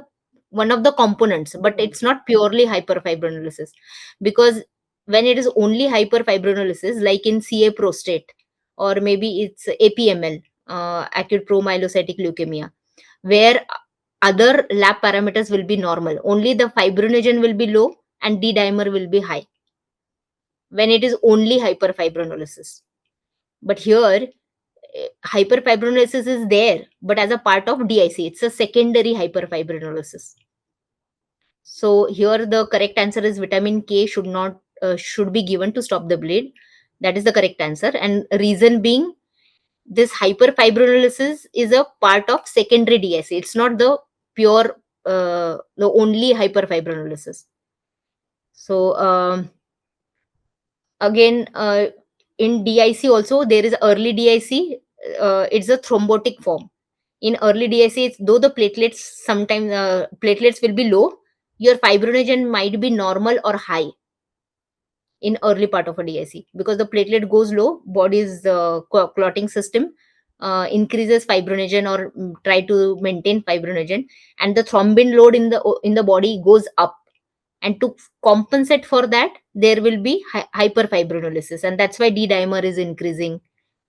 one of the components, but it's not purely hyperfibrinolysis, because when it is only hyperfibrinolysis, like in CA prostate, or maybe it's APML, acute promyelocytic leukemia, where other lab parameters will be normal, only the fibrinogen will be low and D dimer will be high when it is only hyperfibrinolysis. But here, hyperfibrinolysis is there, but as a part of DIC, it's a secondary hyperfibrinolysis. So here the correct answer is vitamin K should be given to stop the bleed. That is the correct answer, and reason being, this hyperfibrinolysis is a part of secondary DIC. It's not the pure the only hyperfibrinolysis. So again, in DIC also there is early DIC. It's a thrombotic form. In early DIC, though the platelets sometimes platelets will be low, your fibrinogen might be normal or high in early part of a DIC, because the platelet goes low, body's clotting system increases fibrinogen, or try to maintain fibrinogen, and the thrombin load in the body goes up, and to compensate for that, there will be hyperfibrinolysis, and that's why D dimer is increasing.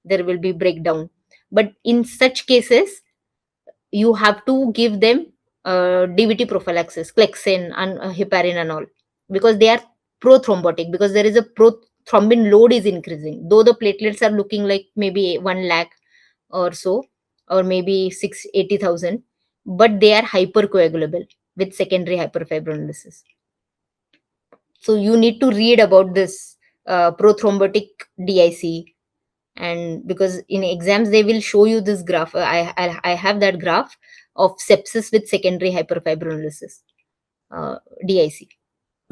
There will be breakdown, but in such cases, you have to give them DVT prophylaxis, Clexane and heparin and all, because they are prothrombotic, because there is a thrombin load is increasing, though the platelets are looking like maybe 1 lakh or so, or maybe 680,000, but they are hypercoagulable with secondary hyperfibrinolysis. So you need to read about this prothrombotic DIC And because in exams they will show you this graph, I have that graph of sepsis with secondary hyperfibrinolysis, DIC.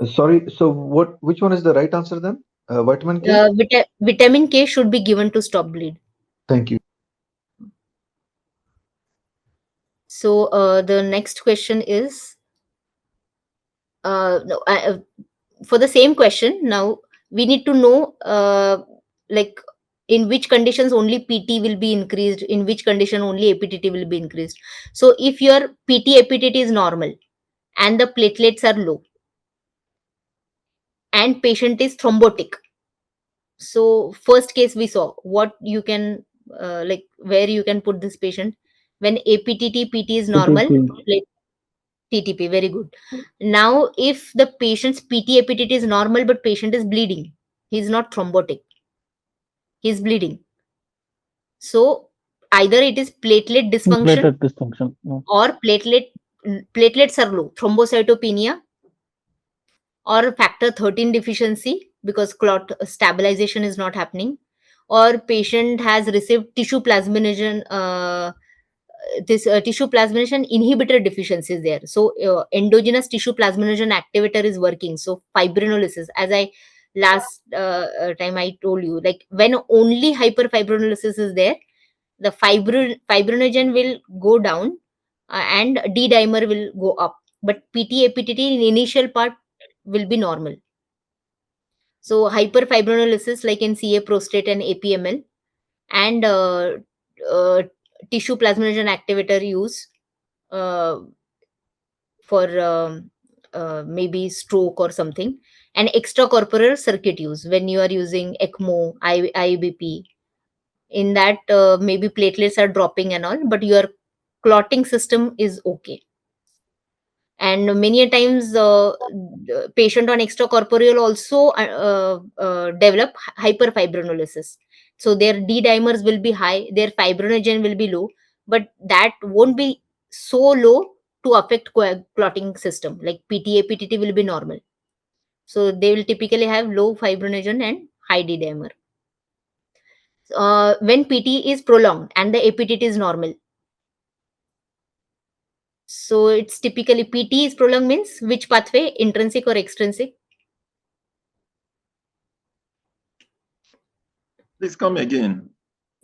Sorry, so which one is the right answer then? Vitamin K? Vitamin K should be given to stop bleed. Thank you. So the next question is, for the same question, now we need to know like in which conditions only PT will be increased, in which condition only APTT will be increased. So if your PT APTT is normal and the platelets are low and patient is thrombotic, so first case we saw, what you can like where you can put this patient when APTT PT is normal, TTP. TTP, very good. Now if the patient's PT APTT is normal but patient is bleeding, he's not thrombotic, he's bleeding, so either it is platelet dysfunction Platelet dysfunction. No. or platelets are low, thrombocytopenia or factor 13 deficiency because clot stabilization is not happening, or patient has received tissue plasminogen, this tissue plasmination inhibitor deficiency is there. So endogenous tissue plasminogen activator is working. So fibrinolysis, as I last time I told you, like when only hyperfibrinolysis is there, the fibrinogen will go down and D dimer will go up. But PT APTT in initial part will be normal. So hyperfibrinolysis like in CA prostate and APML, and uh, tissue plasminogen activator use uh, for maybe stroke or something, and extracorporeal circuit use when you are using ECMO, IBP. In that, maybe platelets are dropping and all, but your clotting system is okay. And many a times the patient on extracorporeal also develop hyperfibrinolysis, so their D dimers will be high, their fibrinogen will be low, but that won't be so low to affect clotting system. Like PT APTT will be normal, so they will typically have low fibrinogen and high D dimer. When PT is prolonged and the APTT is normal, so it's typically PT is prolonged means which pathway, intrinsic or extrinsic? Please come again.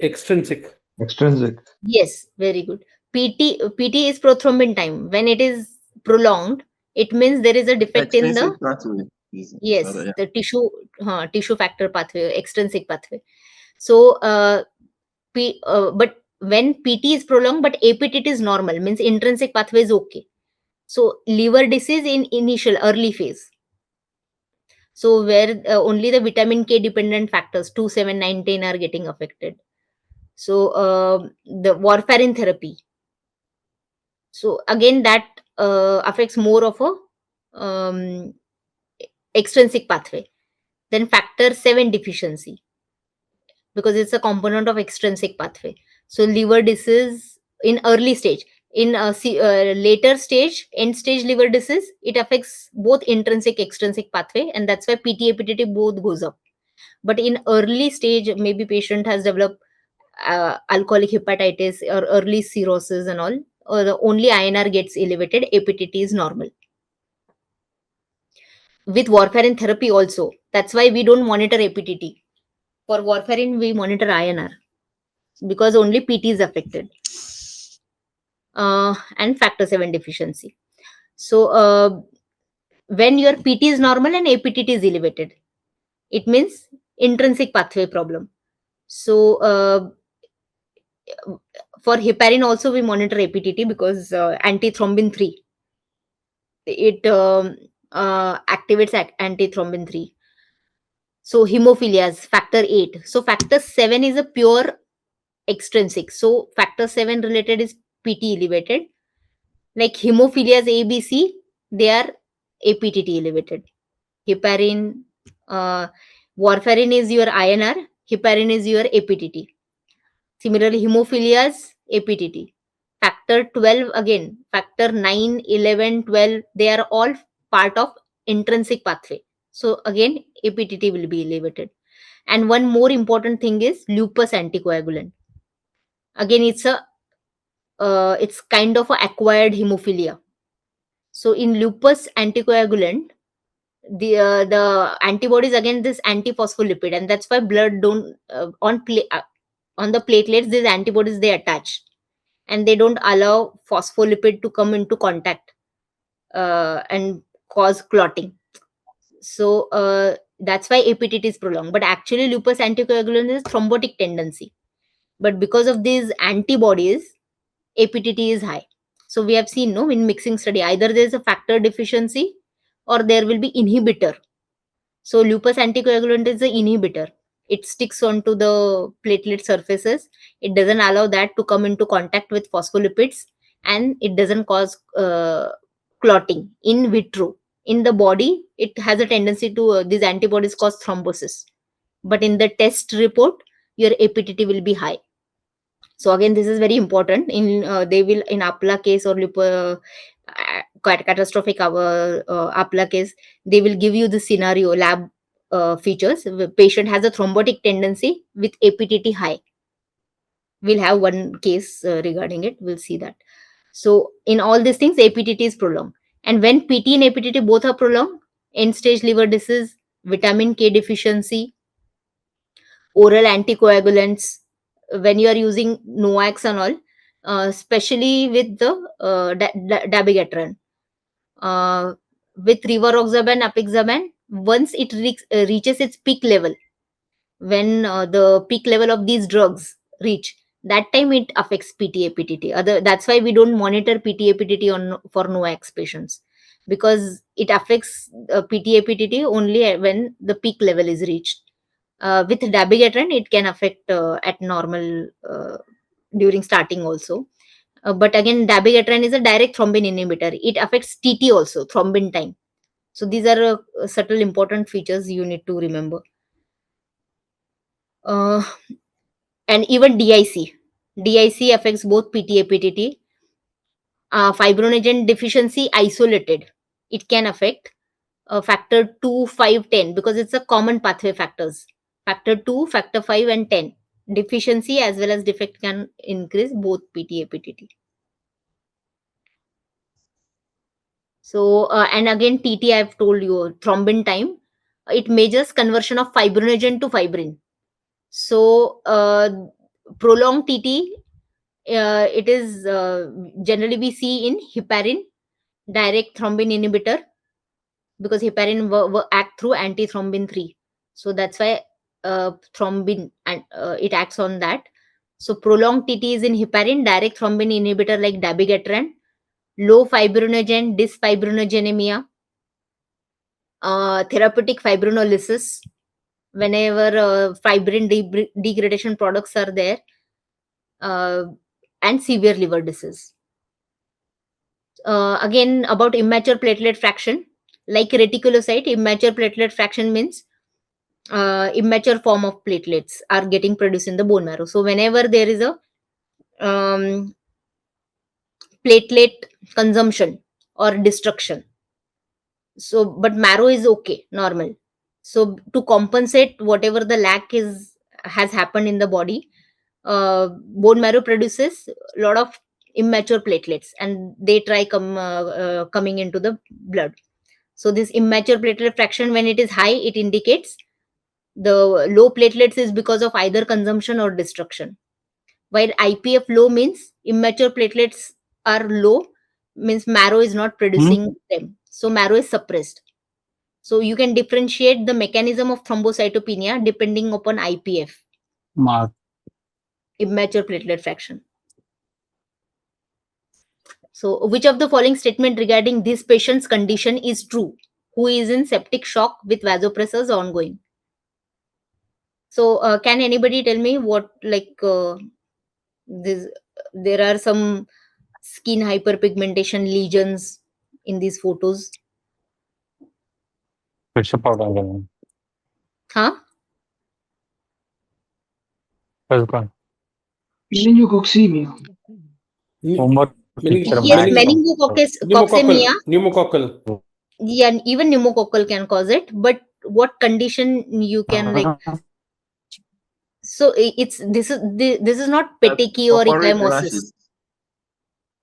Extrinsic. Extrinsic. Yes, very good. PT is prothrombin time. When it is prolonged, it means there is a defect in the Extrinsic pathway. yes, Rather, yeah. the tissue factor pathway, extrinsic pathway. So but when PT is prolonged but APTT is normal, means intrinsic pathway is okay. So liver disease in initial early phase. So where only the vitamin K dependent factors 2, 7, 9, 10 are getting affected. So the warfarin therapy. So again that affects more of a extrinsic pathway. Then factor 7 deficiency, because it's a component of extrinsic pathway. So liver disease in early stage. In later stage, end stage liver disease, it affects both intrinsic extrinsic pathway, and that's why PT APTT both goes up. But in early stage, maybe patient has developed alcoholic hepatitis or early cirrhosis and all, or the only INR gets elevated, APTT is normal. With warfarin therapy also, that's why we don't monitor APTT. For warfarin, we monitor INR because only PT is affected. And factor 7 deficiency. So when your PT is normal and APTT is elevated, it means intrinsic pathway problem. So for heparin also we monitor APTT because antithrombin 3, it activates antithrombin 3. So hemophilias, factor 8. So factor 7 is a pure extrinsic. So factor 7 related is PT elevated. Like hemophilias ABC, they are APTT elevated. Heparin, warfarin is your INR, heparin is your APTT. Similarly, hemophilias, APTT. Factor 12 again, factor 9, 11, 12, they are all part of intrinsic pathway. So again, APTT will be elevated. And one more important thing is lupus anticoagulant. Again, it's kind of a acquired hemophilia. So in lupus anticoagulant, the antibodies against this antiphospholipid, and that's why blood don't on the platelets, these antibodies they attach, and they don't allow phospholipid to come into contact and cause clotting. So that's why APTT is prolonged. But actually, lupus anticoagulant is thrombotic tendency. But because of these antibodies, APTT is high. So we have seen, no, in mixing study, either there is a factor deficiency or there will be inhibitor. So lupus anticoagulant is the inhibitor. It sticks onto the platelet surfaces. It doesn't allow that to come into contact with phospholipids, and it doesn't cause clotting in vitro. In the body, it has a tendency to these antibodies cause thrombosis. But in the test report, your APTT will be high. So again, this is very important. They will in APLA case or catastrophic APLA case, they will give you the scenario lab features. The patient has a thrombotic tendency with APTT high. We'll have one case regarding it. We'll see that. So in all these things, APTT is prolonged. And when PT and APTT both are prolonged, end-stage liver disease, vitamin K deficiency, oral anticoagulants, when you are using NOACs and all, especially with the dabigatran, with rivaroxaban, apixaban, once it reaches its peak level, when the peak level of these drugs reach, that time it affects PT-APTT. That's why we don't monitor PT-APTT for NOACs patients, because it affects PT-APTT only when the peak level is reached. With dabigatran, it can affect at normal during starting also. But again, dabigatran is a direct thrombin inhibitor. It affects TT also, thrombin time. So these are subtle important features you need to remember. And even DIC. DIC affects both PT-APTT. Fibrinogen deficiency isolated, it can affect factor 2, 5, 10, because it's a common pathway factors. Factor 2, factor 5 and 10. Deficiency as well as defect can increase both PT-APTT. So, and again, TT, I've told you, thrombin time, it measures conversion of fibrinogen to fibrin. So, prolonged TT, it is generally we see in heparin, direct thrombin inhibitor, because heparin act through antithrombin 3. So that's why thrombin, and it acts on that. So prolonged TT is in heparin, direct thrombin inhibitor like dabigatran, low fibrinogen, dysfibrinogenemia, therapeutic fibrinolysis, whenever fibrin degradation products are there, and severe liver disease. Again, about immature platelet fraction, like reticulocyte, immature platelet fraction means immature form of platelets are getting produced in the bone marrow. So whenever there is a platelet consumption or destruction, so but marrow is okay, normal. So to compensate whatever the lack has happened in the body, bone marrow produces a lot of immature platelets, and they try coming into the blood. So this immature platelet fraction, when it is high, it indicates the low platelets is because of either consumption or destruction. While IPF low means immature platelets are low, means marrow is not producing them. So marrow is suppressed. So you can differentiate the mechanism of thrombocytopenia depending upon IPF, immature platelet fraction. So which of the following statement regarding this patient's condition is true? Who is in septic shock with vasopressors ongoing? So can anybody tell me what, like there are some skin hyperpigmentation lesions in these photos? Huh? Meningococcemia. Yes, meningococcal. Pneumococcal. Yeah, even pneumococcal can cause it, but what condition you can like. So this is not petechiae or Purpuric ecchymosis. rashes.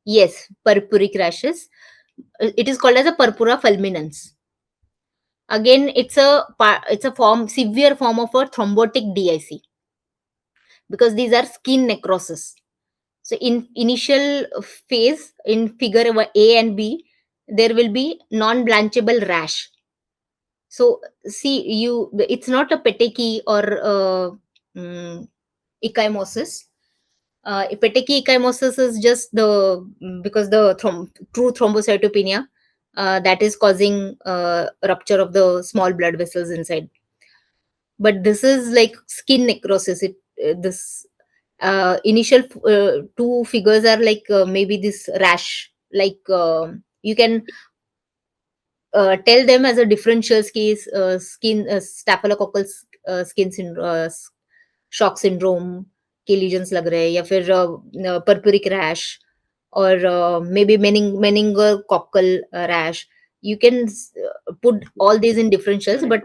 Yes, purpuric rashes. It is called as a purpura fulminans. Again, it's a severe form of a thrombotic DIC, because these are skin necrosis. So in initial phase, in figure A and B, there will be non-blanchable rash. So see, it's not a petechiae or ecchymosis. Petechiae ecchymosis is just because the true thrombocytopenia that is causing rupture of the small blood vessels inside. But this is like skin necrosis. This initial two figures are like maybe this rash, like you can tell them as a differential case, skin staphylococcal shock syndrome के lesions लग रहे हैं, या फिर purpuric rash, or maybe meningococcal rash. You can put all these in differentials, but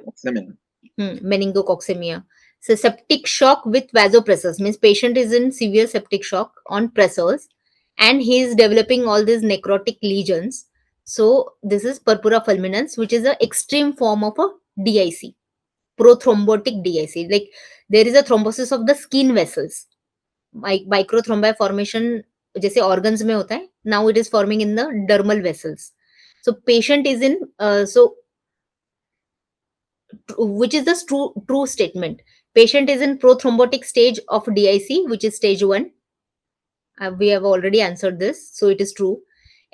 meningococcemia. So septic shock with vasopressors means patient is in severe septic shock on pressors, and he is developing all these necrotic lesions. So this is purpura fulminans, which is an extreme form of a DIC, prothrombotic DIC. Like there is a thrombosis of the skin vessels. Microthrombi formation जैसे organs में होता है, now it is forming in the dermal vessels. So patient is in which is the true statement. Patient is in prothrombotic stage of DIC, which is stage 1. We have already answered this, so it is true.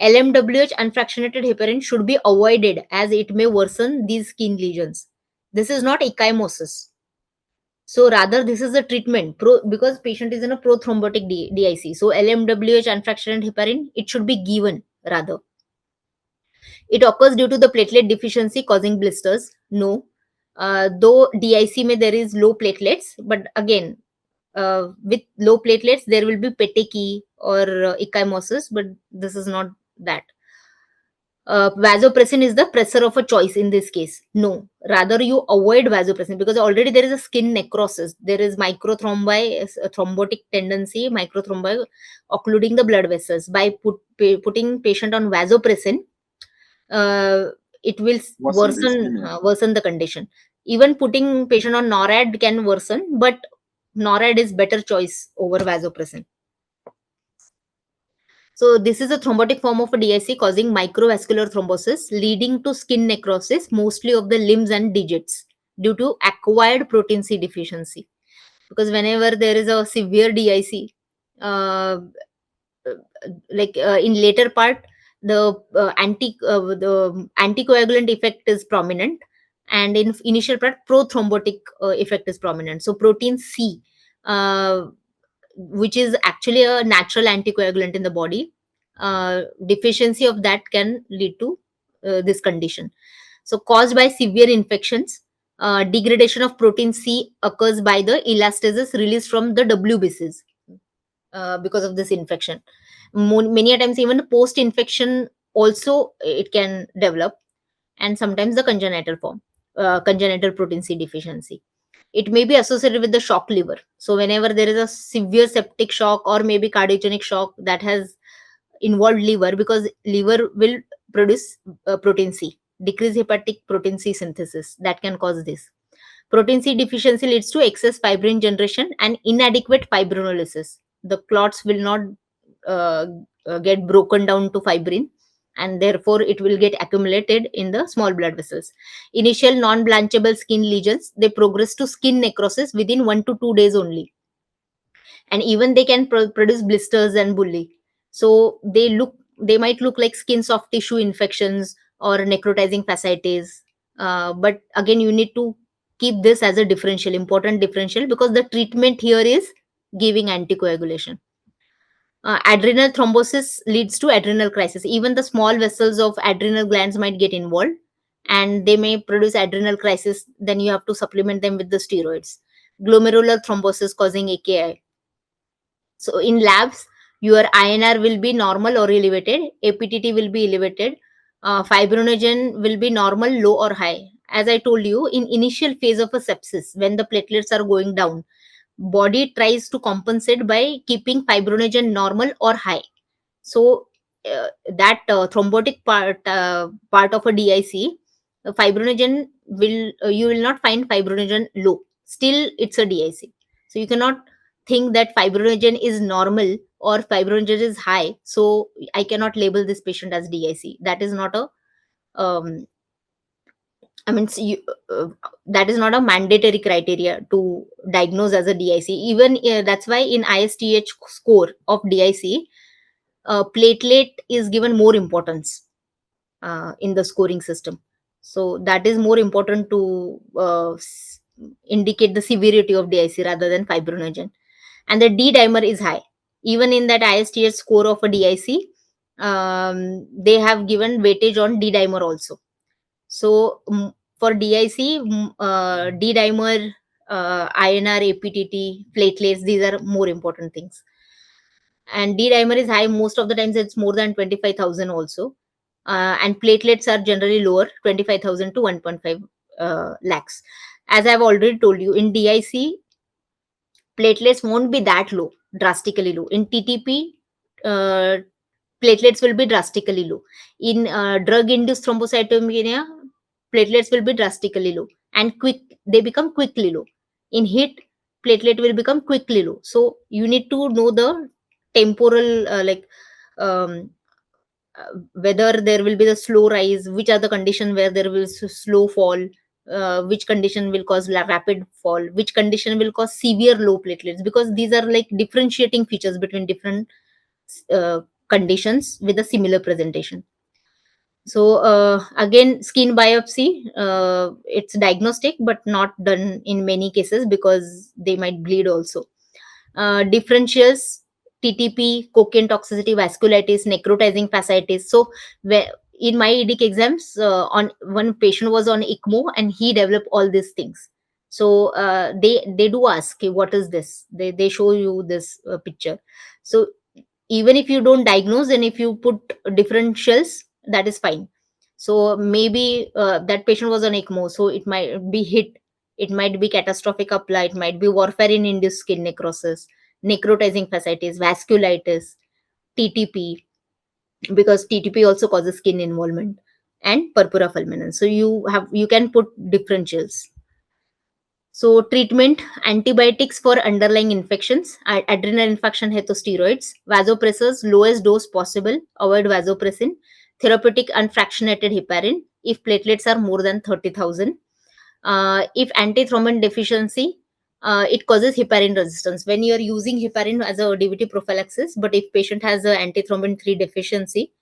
LMWH unfractionated heparin should be avoided as it may worsen these skin lesions. This is not ecchymosis. So rather this is a treatment because patient is in a prothrombotic DIC. So LMWH unfractionated heparin, it should be given rather. It occurs due to the platelet deficiency causing blisters. No. Though DIC may there is low platelets, but again, with low platelets, there will be petechiae or ecchymosis, but this is not that. Vasopressin is the pressor of a choice in this case. No, rather you avoid vasopressin because already there is a skin necrosis. There is microthrombi, thrombotic tendency, microthrombi occluding the blood vessels. By putting patient on vasopressin, it will worsen the condition. Even putting patient on NORAD can worsen, but NORAD is better choice over vasopressin. So this is a thrombotic form of a DIC causing microvascular thrombosis leading to skin necrosis, mostly of the limbs and digits due to acquired protein C deficiency. Because whenever there is a severe DIC, in later part, the anticoagulant effect is prominent, and in initial part, prothrombotic effect is prominent. So protein C, which is actually a natural anticoagulant in the body, deficiency of that can lead to this condition. So caused by severe infections, degradation of protein C occurs by the elastases released from the WBCs because of this infection. Many times even post infection also it can develop, and sometimes the congenital form, congenital protein C deficiency. It may be associated with the shock liver. So whenever there is a severe septic shock or maybe cardiogenic shock that has involved liver, because liver will produce protein C, decrease hepatic protein C synthesis, that can cause this. Protein C deficiency leads to excess fibrin generation and inadequate fibrinolysis. The clots will not get broken down to fibrin, and therefore it will get accumulated in the small blood vessels. Initial non-blanchable skin lesions, they progress to skin necrosis within 1 to 2 days only, and even they can produce blisters and bulli. So they might look like skin soft tissue infections or necrotizing fasciitis, but again you need to keep this as a important differential, because the treatment here is giving anticoagulation. Adrenal thrombosis leads to adrenal crisis. Even the small vessels of adrenal glands might get involved, and they may produce adrenal crisis. Then you have to supplement them with the steroids. Glomerular thrombosis causing AKI. So in labs, your INR will be normal or elevated, APTT will be elevated, fibrinogen will be normal, low or high. as I told you, in initial phase of a sepsis, when the platelets are going down, body tries to compensate by keeping fibrinogen normal or high. So that thrombotic part of a DIC, fibrinogen will you will not find fibrinogen low. Still, it's a DIC. So you cannot think that fibrinogen is normal or fibrinogen is high. So I cannot label this patient as DIC. That is not a um, I mean, that is not a mandatory criteria to diagnose as a DIC. Even that's why in ISTH score of DIC, platelet is given more importance in the scoring system. So that is more important to indicate the severity of DIC rather than fibrinogen. And the D dimer is high. Even in that ISTH score of a DIC, they have given weightage on D dimer also. So for DIC, D dimer, INR, APTT, platelets, these are more important things. And D dimer is high. Most of the times it's more than 25,000 also. And platelets are generally lower, 25,000 to 1.5 lakhs. As I've already told you, in DIC, platelets won't be that low, drastically low. In TTP, platelets will be drastically low. In drug-induced thrombocytopenia, platelets will be drastically low, and they become quickly low. In HIT, platelet will become quickly low. So you need to know the temporal, um, whether there will be the slow rise, which are the conditions where there will be slow fall, which condition will cause rapid fall, which condition will cause severe low platelets, because these are like differentiating features between different uh, conditions with a similar presentation. So again, skin biopsy, it's diagnostic but not done in many cases because they might bleed also. Differentials, TTP, cocaine toxicity, vasculitis, necrotizing fasciitis. So in my EDIC exams, on one patient was on ECMO and he developed all these things. So they do ask, "Okay, what is this?" They show you this picture. So even if you don't diagnose and if you put differentials, that is fine. So maybe that patient was on ECMO, so it might be HIT, it might be catastrophic apply, it might be warfarin induced skin necrosis, necrotizing fasciitis, vasculitis, TTP, because TTP also causes skin involvement, and purpura fulminans. So you can put differentials. So treatment, antibiotics for underlying infections, adrenal infection hai to steroids, vasopressors, lowest dose possible, avoid vasopressin, therapeutic unfractionated heparin if platelets are more than 30,000. If antithrombin deficiency, it causes heparin resistance. When you are using heparin as a DVT prophylaxis, but if patient has a antithrombin 3 deficiency,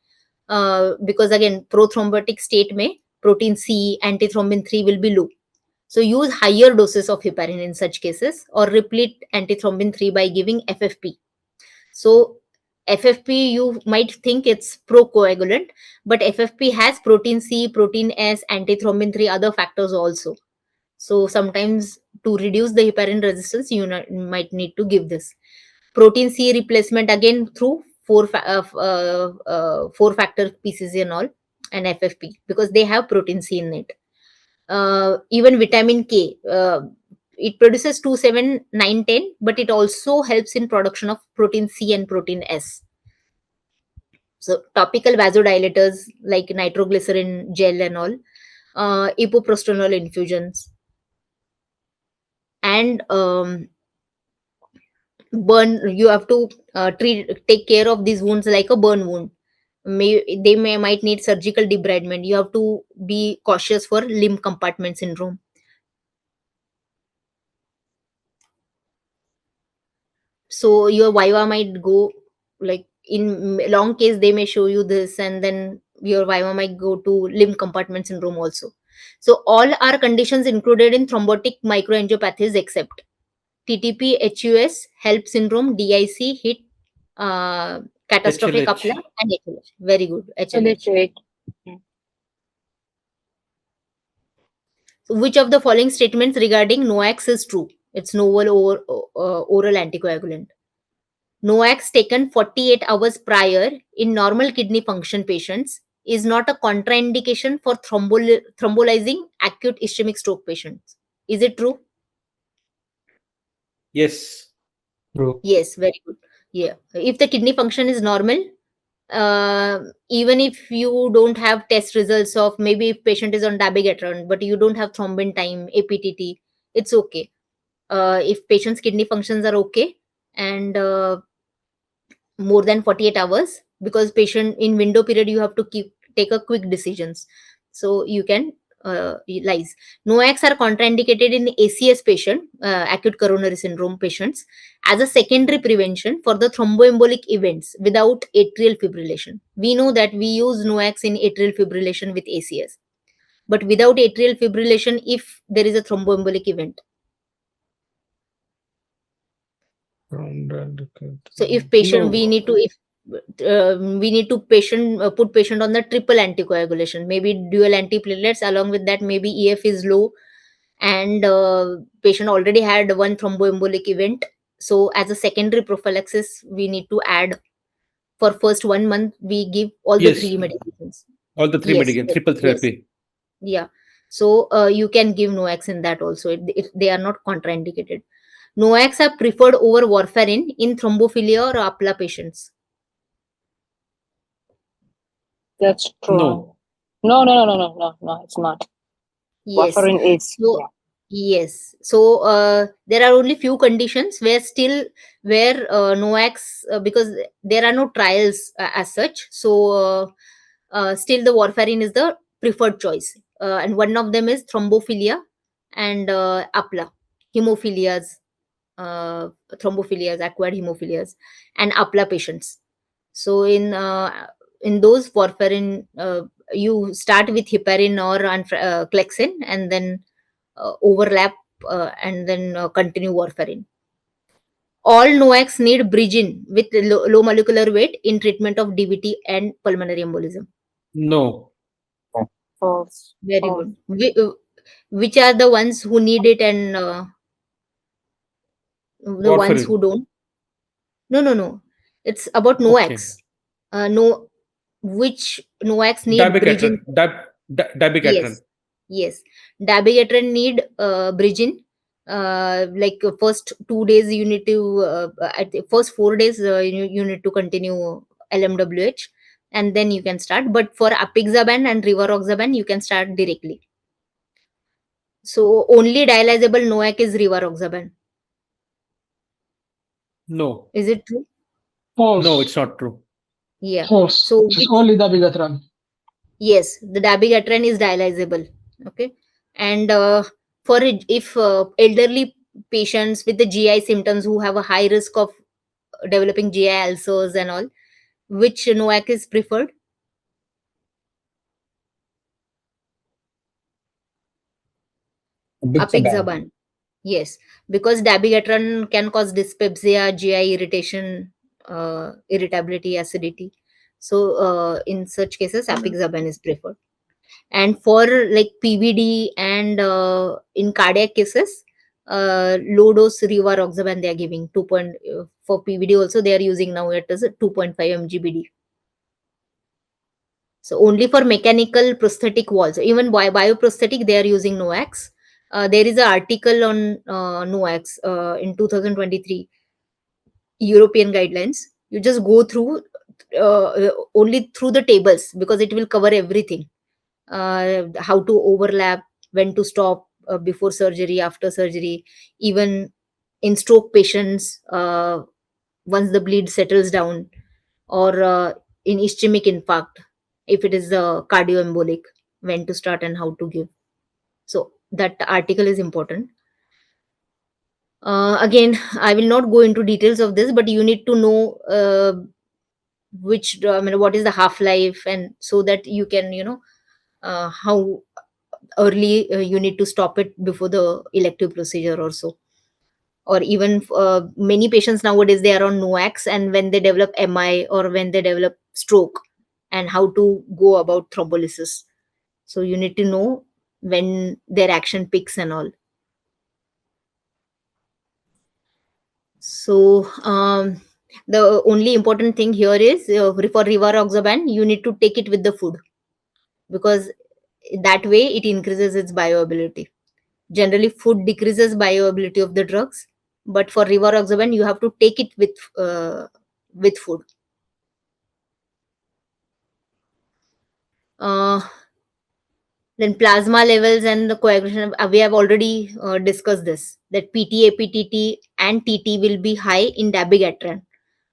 because again, prothrombotic state may protein C, antithrombin 3 will be low. So use higher doses of heparin in such cases, or replete antithrombin 3 by giving FFP. So FFP, you might think it's procoagulant, but FFP has protein C, protein S, antithrombin 3, other factors also. So sometimes to reduce the heparin resistance, you might need to give this. Protein C replacement again through four factor PCC and all, and FFP, because they have protein C in it. Even vitamin K, it produces 2, 7, 9, 10, but it also helps in production of protein C and protein S. So topical vasodilators like nitroglycerin gel and all, ibuprostanol infusions, and burn. You have to take care of these wounds like a burn wound. They might need surgical debridement. You have to be cautious for limb compartment syndrome. So your viva might go, like in long case they may show you this, and then your viva might go to limb compartment syndrome also. So all are conditions included in thrombotic microangiopathies except TTP, HUS, HELP syndrome, DIC, HIT, catastrophic HLH. apply, and HLH. Very good, HLH. LHH. So which of the following statements regarding NOACs is true? It's novel oral anticoagulant. NOACs taken 48 hours prior in normal kidney function patients is not a contraindication for thrombolizing acute ischemic stroke patients. Is it true? Yes. True. Yes, very good. Yeah. If the kidney function is normal, even if you don't have test results of, maybe if patient is on dabigatran, but you don't have thrombin time, APTT, it's okay. If patient's kidney functions are okay and more than 48 hours, because patient in window period you have to take a quick decisions, so you can lyse. NOACs are contraindicated in ACS patient, acute coronary syndrome patients, as a secondary prevention for the thromboembolic events without atrial fibrillation. We know that we use NOACs in atrial fibrillation with ACS, but without atrial fibrillation if there is a thromboembolic event. So if patient, No. we need to put patient on the triple anticoagulation, maybe dual antiplatelets, along with that maybe EF is low, and patient already had one thromboembolic event. So as a secondary prophylaxis, we need to add, for first 1 month we give all the Yes. three medications. All the three Yes, medications, triple yes. therapy. Yeah. So you can give NOACs in that also, if they are not contraindicated. NOACs are preferred over warfarin in thrombophilia or APLA patients. That's true. No. No, it's not. Yes. Warfarin is. So, Yeah. yes. So there are only few conditions where NOACs, because there are no trials as such. So still the warfarin is the preferred choice. And one of them is thrombophilia and APLA, hemophilias, thrombophilia, acquired hemophilias, and APLA patients. So in those, warfarin, you start with heparin or Clexin, and then overlap, and then continue warfarin. All NOACs need bridging with low molecular weight in treatment of DVT and pulmonary embolism. No. False. Very False. good. Which are the ones who need it, and the ones who Warfarin. don't? No. It's about Okay. NOACs. No, which NOACs need bridging? Dabigatran. Yes. Dabigatran need bridging. Like first 2 days you need to, at the first 4 days you need to continue LMWH, and then you can start. But for apixaban and rivaroxaban, you can start directly. So only dialyzable NOAC is rivaroxaban. No. Is it true? False. No, it's not true. Yeah. False. So It's only dabigatran. yes, the dabigatran is dialyzable. Okay. And for if elderly patients with the GI symptoms who have a high risk of developing GI ulcers and all, which NOAC is preferred? Apixaban. Yes, because dabigatran can cause dyspepsia, GI irritation, irritability, acidity. So in such cases, apixaban is preferred. And for like PVD and in cardiac cases, low dose rivaroxaban they are giving 2. For PVD also they are using now it is 2.5 mg/d. So only for mechanical prosthetic walls, even bioprosthetic, they are using NOACs. There is an article on NOACs in 2023 European guidelines. You just go through only through the tables, because it will cover everything. How to overlap, when to stop, before surgery, after surgery, even in stroke patients, once the bleed settles down, or in ischemic infarct, if it is cardioembolic, when to start and how to give. So that article is important. Again, I will not go into details of this, but you need to know what is the half life, and so that you can how early you need to stop it before the elective procedure also. Or even many patients nowadays, they are on NOACs, and when they develop MI or when they develop stroke, and how to go about thrombolysis. So you need to know when their action peaks and all. So the only important thing here is, for rivaroxaban, you need to take it with the food. because that way it increases its bioavailability. Generally, food decreases bioavailability of the drugs, but for rivaroxaban, you have to take it with food. Then plasma levels and the coagulation, we have already discussed this, that PT, APTT and TT will be high in dabigatran.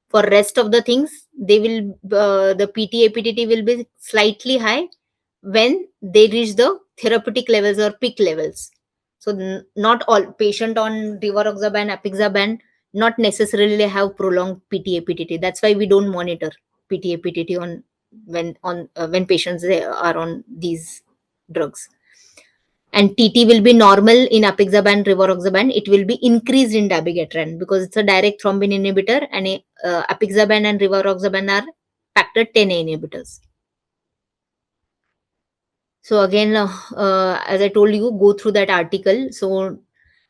For rest of the things, they will the PT, APTT will be slightly high when they reach the therapeutic levels or peak levels. So not all patient on rivaroxaban, apixaban not necessarily have prolonged PT, APTT. That's why we don't monitor PT, APTT on when patients are on these drugs. And TT will be normal in apixaban, rivaroxaban. It will be increased in dabigatran because it's a direct thrombin inhibitor, and apixaban and rivaroxaban are factor 10A inhibitors. So again, as I told you, go through that article. So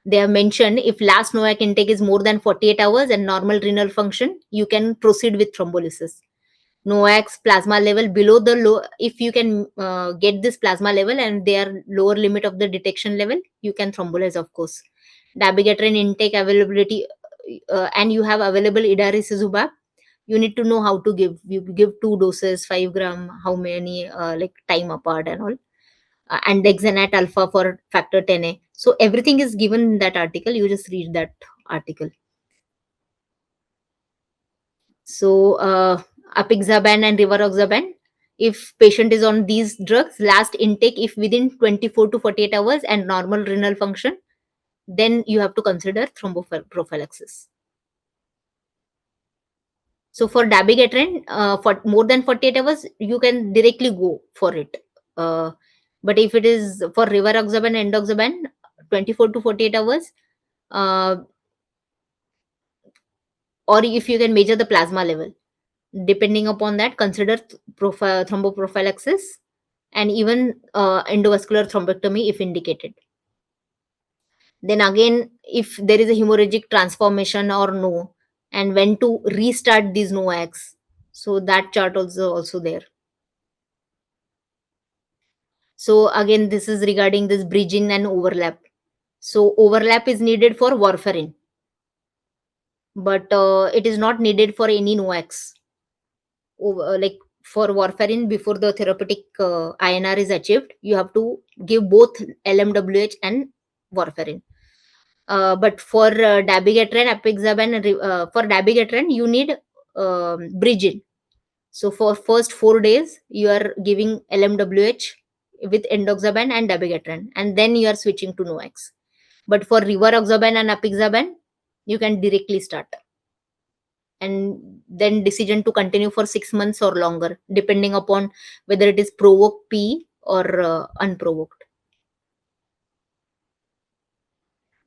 they have mentioned if last NOAC intake is more than 48 hours and normal renal function, you can proceed with thrombolysis. NOAC's plasma level below the low, if you can get this plasma level and they are lower limit of the detection level, you can thrombolyze, of course. Dabigatran intake availability, and you have available idarucizumab, you need to know how to give. You give 2 doses, 5 gram, how many, like time apart and all. And Dexanat alpha for factor 10A. So everything is given in that article. You just read that article. So apixaban and rivaroxaban, if patient is on these drugs, last intake if within 24 to 48 hours and normal renal function, then you have to consider thromboprophylaxis. So for dabigatran, for more than 48 hours, you can directly go for it. But if it is for rivaroxaban, endoxaban, 24 to 48 hours, or if you can measure the plasma level, depending upon that, consider thromboprophylaxis and even endovascular thrombectomy if indicated. Then again, if there is a hemorrhagic transformation or no, and when to restart these NOACs, so that chart also there. So again, this is regarding this bridging and overlap. So overlap is needed for warfarin, but it is not needed for any NOACs. Like for warfarin, before the therapeutic INR is achieved, you have to give both LMWH and warfarin. But for dabigatran, apixaban, for dabigatran, you need bridging. So for first 4 days, you are giving LMWH with endoxaban and dabigatran, and then you are switching to NOACs. But for rivaroxaban and apixaban, you can directly start, and then decision to continue for 6 months or longer, depending upon whether it is provoked P or unprovoked.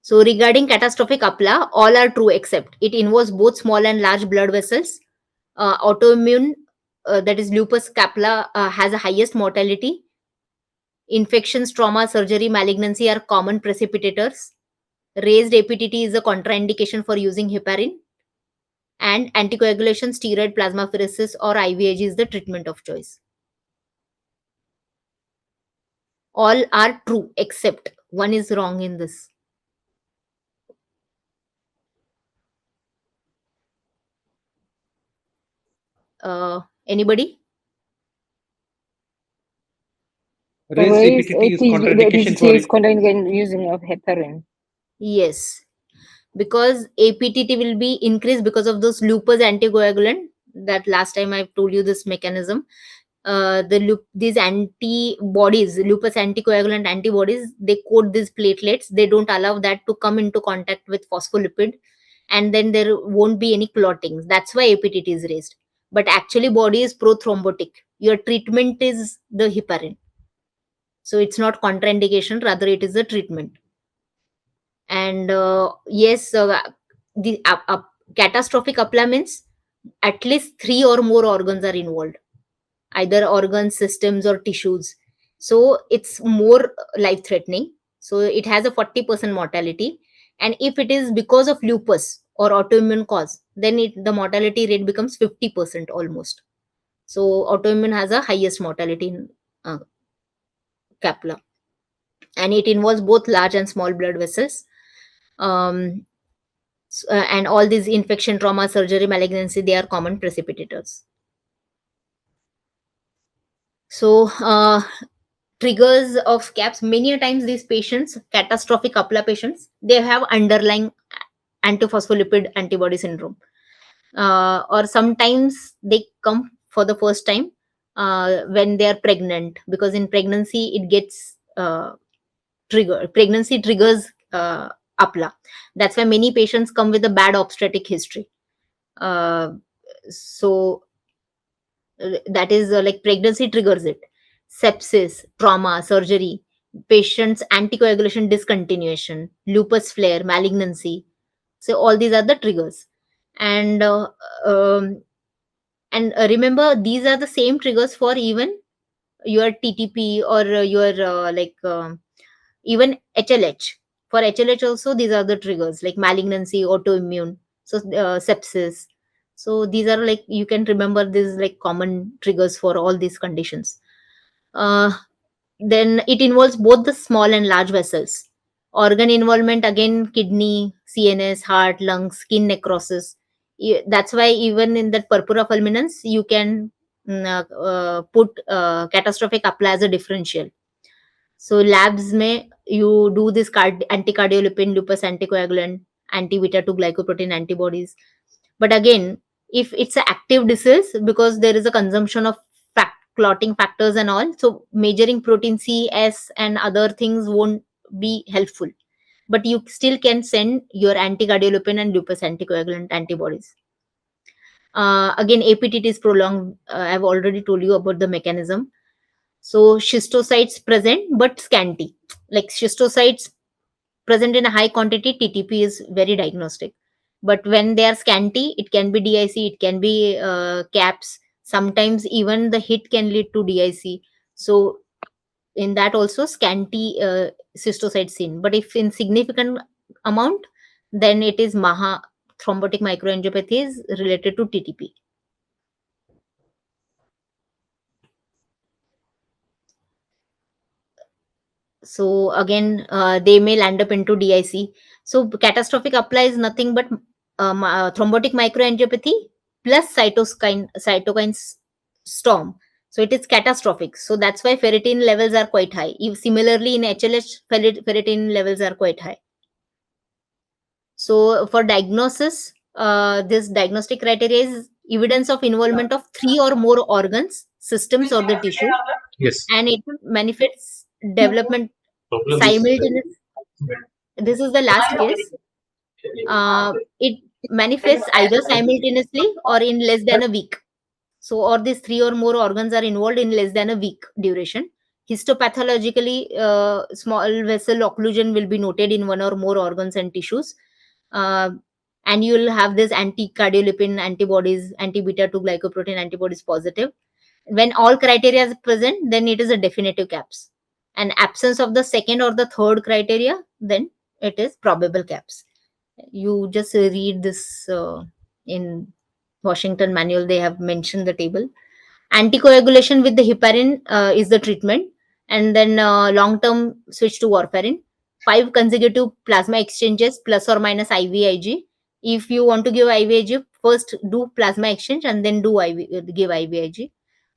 So regarding catastrophic APLA, all are true except it involves both small and large blood vessels. Autoimmune, that is lupus capla, has the highest mortality. Infections, trauma, surgery, malignancy are common precipitators. Raised APTT is a contraindication for using heparin. And anticoagulation, steroid, plasmapheresis, or IVIG is the treatment of choice. All are true except one is wrong in this. Anybody? Raised APTT is contraindication is contraindication using of heparin. Yes, because APTT will be increased because of those lupus anticoagulant. That last time I've told you this mechanism. These antibodies, lupus anticoagulant antibodies, they coat these platelets. They don't allow that to come into contact with phospholipid, and then there won't be any clotting. That's why APTT is raised. But actually, body is prothrombotic. Your treatment is the heparin. So it's not contraindication, rather it is a treatment. And yes, the catastrophic APLA means at least 3 or more organs are involved, either organs, systems, or tissues. So it's more life threatening. So it has a 40% mortality. And if it is because of lupus or autoimmune cause, then the mortality rate becomes 50% almost. So autoimmune has a highest mortality capilla, and it involves both large and small blood vessels. And all these infection, trauma, surgery, malignancy, they are common precipitators. So triggers of CAPS, many a times these patients, catastrophic apla patients, they have underlying antiphospholipid antibody syndrome, or sometimes they come for the first time when they are pregnant, because in pregnancy it gets pregnancy triggers apla. That's why many patients come with a bad obstetric history. So that is like pregnancy triggers it. Sepsis, trauma, surgery, patient's anticoagulation discontinuation, lupus flare, malignancy. So all these are the triggers. And um, remember, these are the same triggers for even your TTP or your even HLH. For HLH also, these are the triggers like malignancy, autoimmune, so sepsis. So these are like, you can remember these like common triggers for all these conditions. Uh, then it involves both the small and large vessels. Organ involvement, again, kidney, CNS, heart, lungs, skin necrosis. That's why even in that purpura fulminans, you can put catastrophic apla as a differential. So labs may you do this anticardiolipin, lupus anticoagulant, anti-beta 2 glycoprotein antibodies. But again, if it's an active disease, because there is a consumption of clotting factors and all, so measuring protein C, S, and other things won't be helpful. But you still can send your anticardiolipin and lupus anticoagulant antibodies. Again, APTT is prolonged. I've already told you about the mechanism. So schistocytes present but scanty. Like schistocytes present in a high quantity, TTP is very diagnostic. But when they are scanty, it can be DIC, it can be CAPS. Sometimes even the hit can lead to DIC. So in that also scanty cystocyte seen. But if in significant amount, then it is MAHA, thrombotic microangiopathy, is related to TTP. So again, they may land up into DIC. So catastrophic apply is nothing but thrombotic microangiopathy plus cytokine storm. So it is catastrophic. So that's why ferritin levels are quite high. If similarly in HLH, ferritin levels are quite high. So for diagnosis, this diagnostic criteria is evidence of involvement of 3 or more organs, systems, or the tissue. Yes. And it manifests development simultaneous. This is the last case. It manifests either simultaneously or in less than a week. So, or these 3 or more organs are involved in less than a week duration. Histopathologically, small vessel occlusion will be noted in 1 or more organs and tissues. And you will have this anti-cardiolipin antibodies, anti-beta 2 glycoprotein antibodies positive. When all criteria is present, then it is a definitive CAPS. And absence of the second or the third criteria, then it is probable CAPS. You just read this in Washington manual, they have mentioned the table. Anticoagulation with the heparin is the treatment, and then long-term switch to warfarin. 5 consecutive plasma exchanges plus or minus IVIG. If you want to give IVIG, first do plasma exchange and then give IVIG.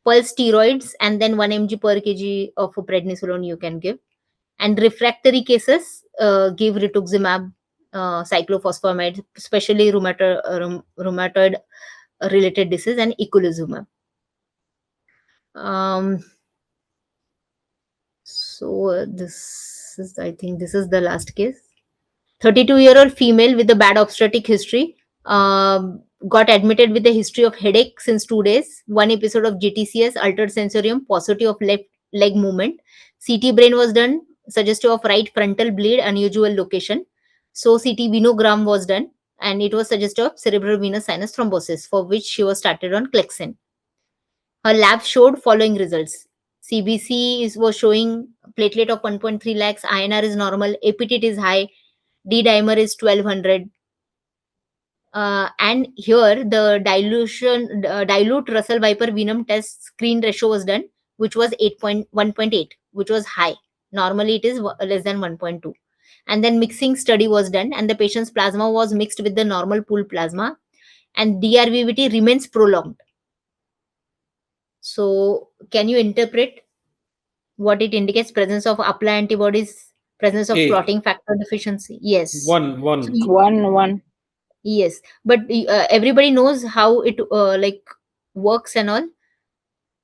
Pulse steroids, and then 1 mg per kg of prednisolone you can give. And refractory cases, give rituximab, cyclophosphamide, especially rheumatoid related disease, and eculizumab. So this is, I think this is the last case. 32-year-old female with a bad obstetric history, got admitted with a history of headache since 2 days, 1 episode of GTCS, altered sensorium, paucity of left leg movement. CT brain was done, suggestive of right frontal bleed, unusual location. So CT venogram was done, and it was suggestive of cerebral venous sinus thrombosis, for which she was started on Clexane. Her lab showed following results. CBC was showing platelet of 1.3 lakhs, INR is normal, APTT is high, D dimer is 1200. And here the dilute Russell Viper venom test screen ratio was done, which was 1.8, which was high. Normally it is less than 1.2. And then mixing study was done, and the patient's plasma was mixed with the normal pool plasma, and DRVVT remains prolonged. So can you interpret what it indicates? Presence of apply antibodies, presence of A. clotting factor deficiency. Yes. 1. So 1. yes, but everybody knows how it like works and all,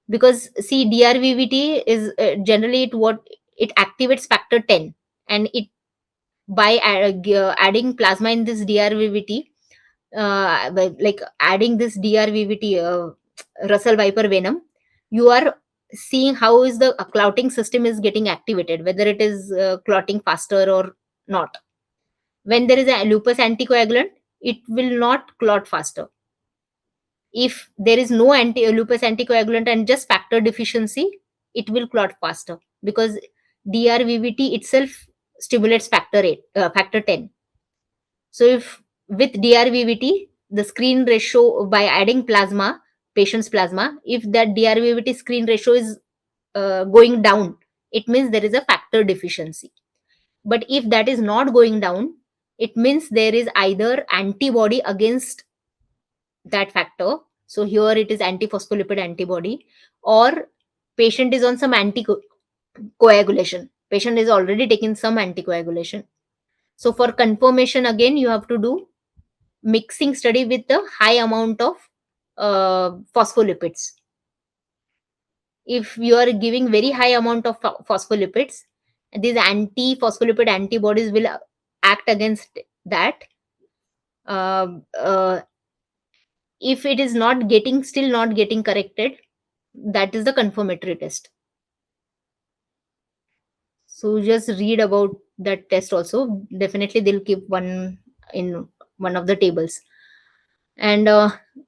because see, DRVVT is generally it activates factor 10, and it by adding plasma in this DRVVT, like adding this DRVVT Russell Viper venom, you are seeing how is the clotting system is getting activated, whether it is clotting faster or not. When there is a lupus anticoagulant, it will not clot faster. If there is no lupus anticoagulant and just factor deficiency, it will clot faster, because DRVVT itself stimulates factor 10. So if with DRVVT, the screen ratio, by adding plasma, patient's plasma, if that DRVVT screen ratio is going down, it means there is a factor deficiency. But if that is not going down, it means there is either antibody against that factor. So here it is antiphospholipid antibody, or patient is on some anticoagulation. Patient is already taking some anticoagulation. So for confirmation, again, you have to do mixing study with a high amount of phospholipids. If you are giving very high amount of phospholipids, these antiphospholipid antibodies will act against that. If it is still not getting corrected, that is the confirmatory test. So just read about that test also. Definitely they'll keep one in one of the tables. And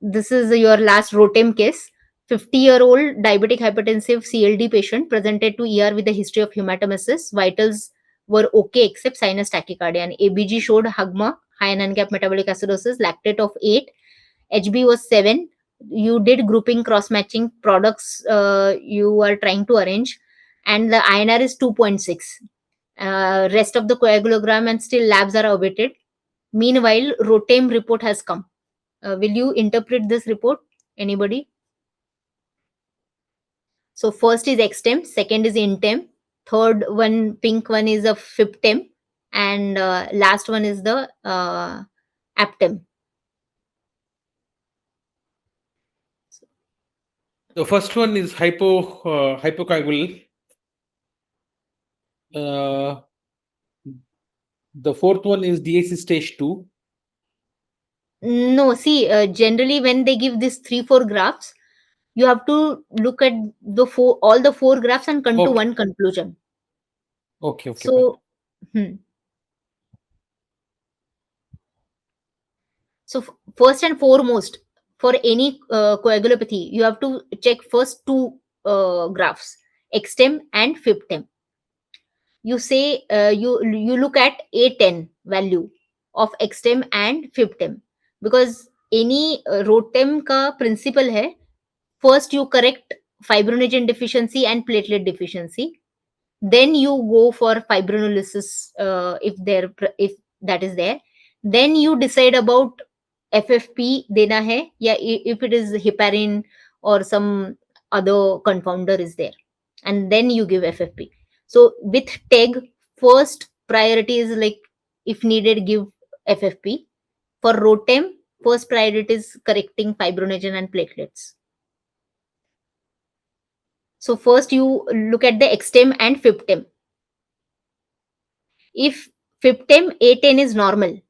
this is your last ROTEM case. 50-year-old diabetic hypertensive CLD patient presented to ER with a history of hematemesis. Vitals were okay except sinus tachycardia, and ABG showed HAGMA, high non-cap metabolic acidosis, lactate of 8, HB was 7. You did grouping cross-matching products you are trying to arrange, and the INR is 2.6. Rest of the coagulogram and still labs are awaited. Meanwhile, ROTEM report has come. Will you interpret this report? Anybody? So first is extem, second is intem, third one, pink one, is a fiptem, and last one is the aptem. The first one is hypocoagulal. The fourth one is DAC stage 2. No, see, generally when they give this 3-4 graphs, you have to look at all the 4 graphs and come to one conclusion. Okay. So, so first and foremost, for any coagulopathy, you have to check first 2 graphs, extem and fiptem. You say you look at A10 value of extem and fiptem, because any ROTEM ka principle hai, first you correct fibrinogen deficiency and platelet deficiency, then you go for fibrinolysis if that is there, then you decide about FFP dena hai, ya if it is heparin or some other confounder is there, and then you give FFP. So with TEG, first priority is like, if needed, give FFP. For ROTEM, first priority is correcting fibrinogen and platelets. So first you look at the extem and fiptem. If fiptem A10 is normal,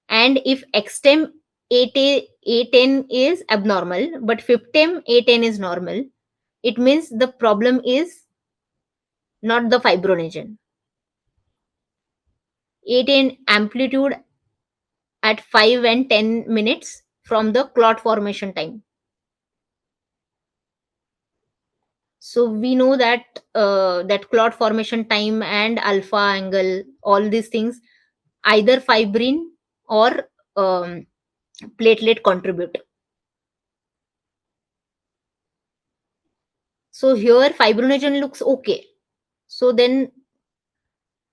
and if extem A10 is abnormal, but fiptem A10 is normal, it means the problem is not the fibrinogen. A10 amplitude at 5 and 10 minutes from the clot formation time. So we know that that clot formation time and alpha angle, all these things, either fibrin or platelet contribute. So here fibrinogen looks okay. So then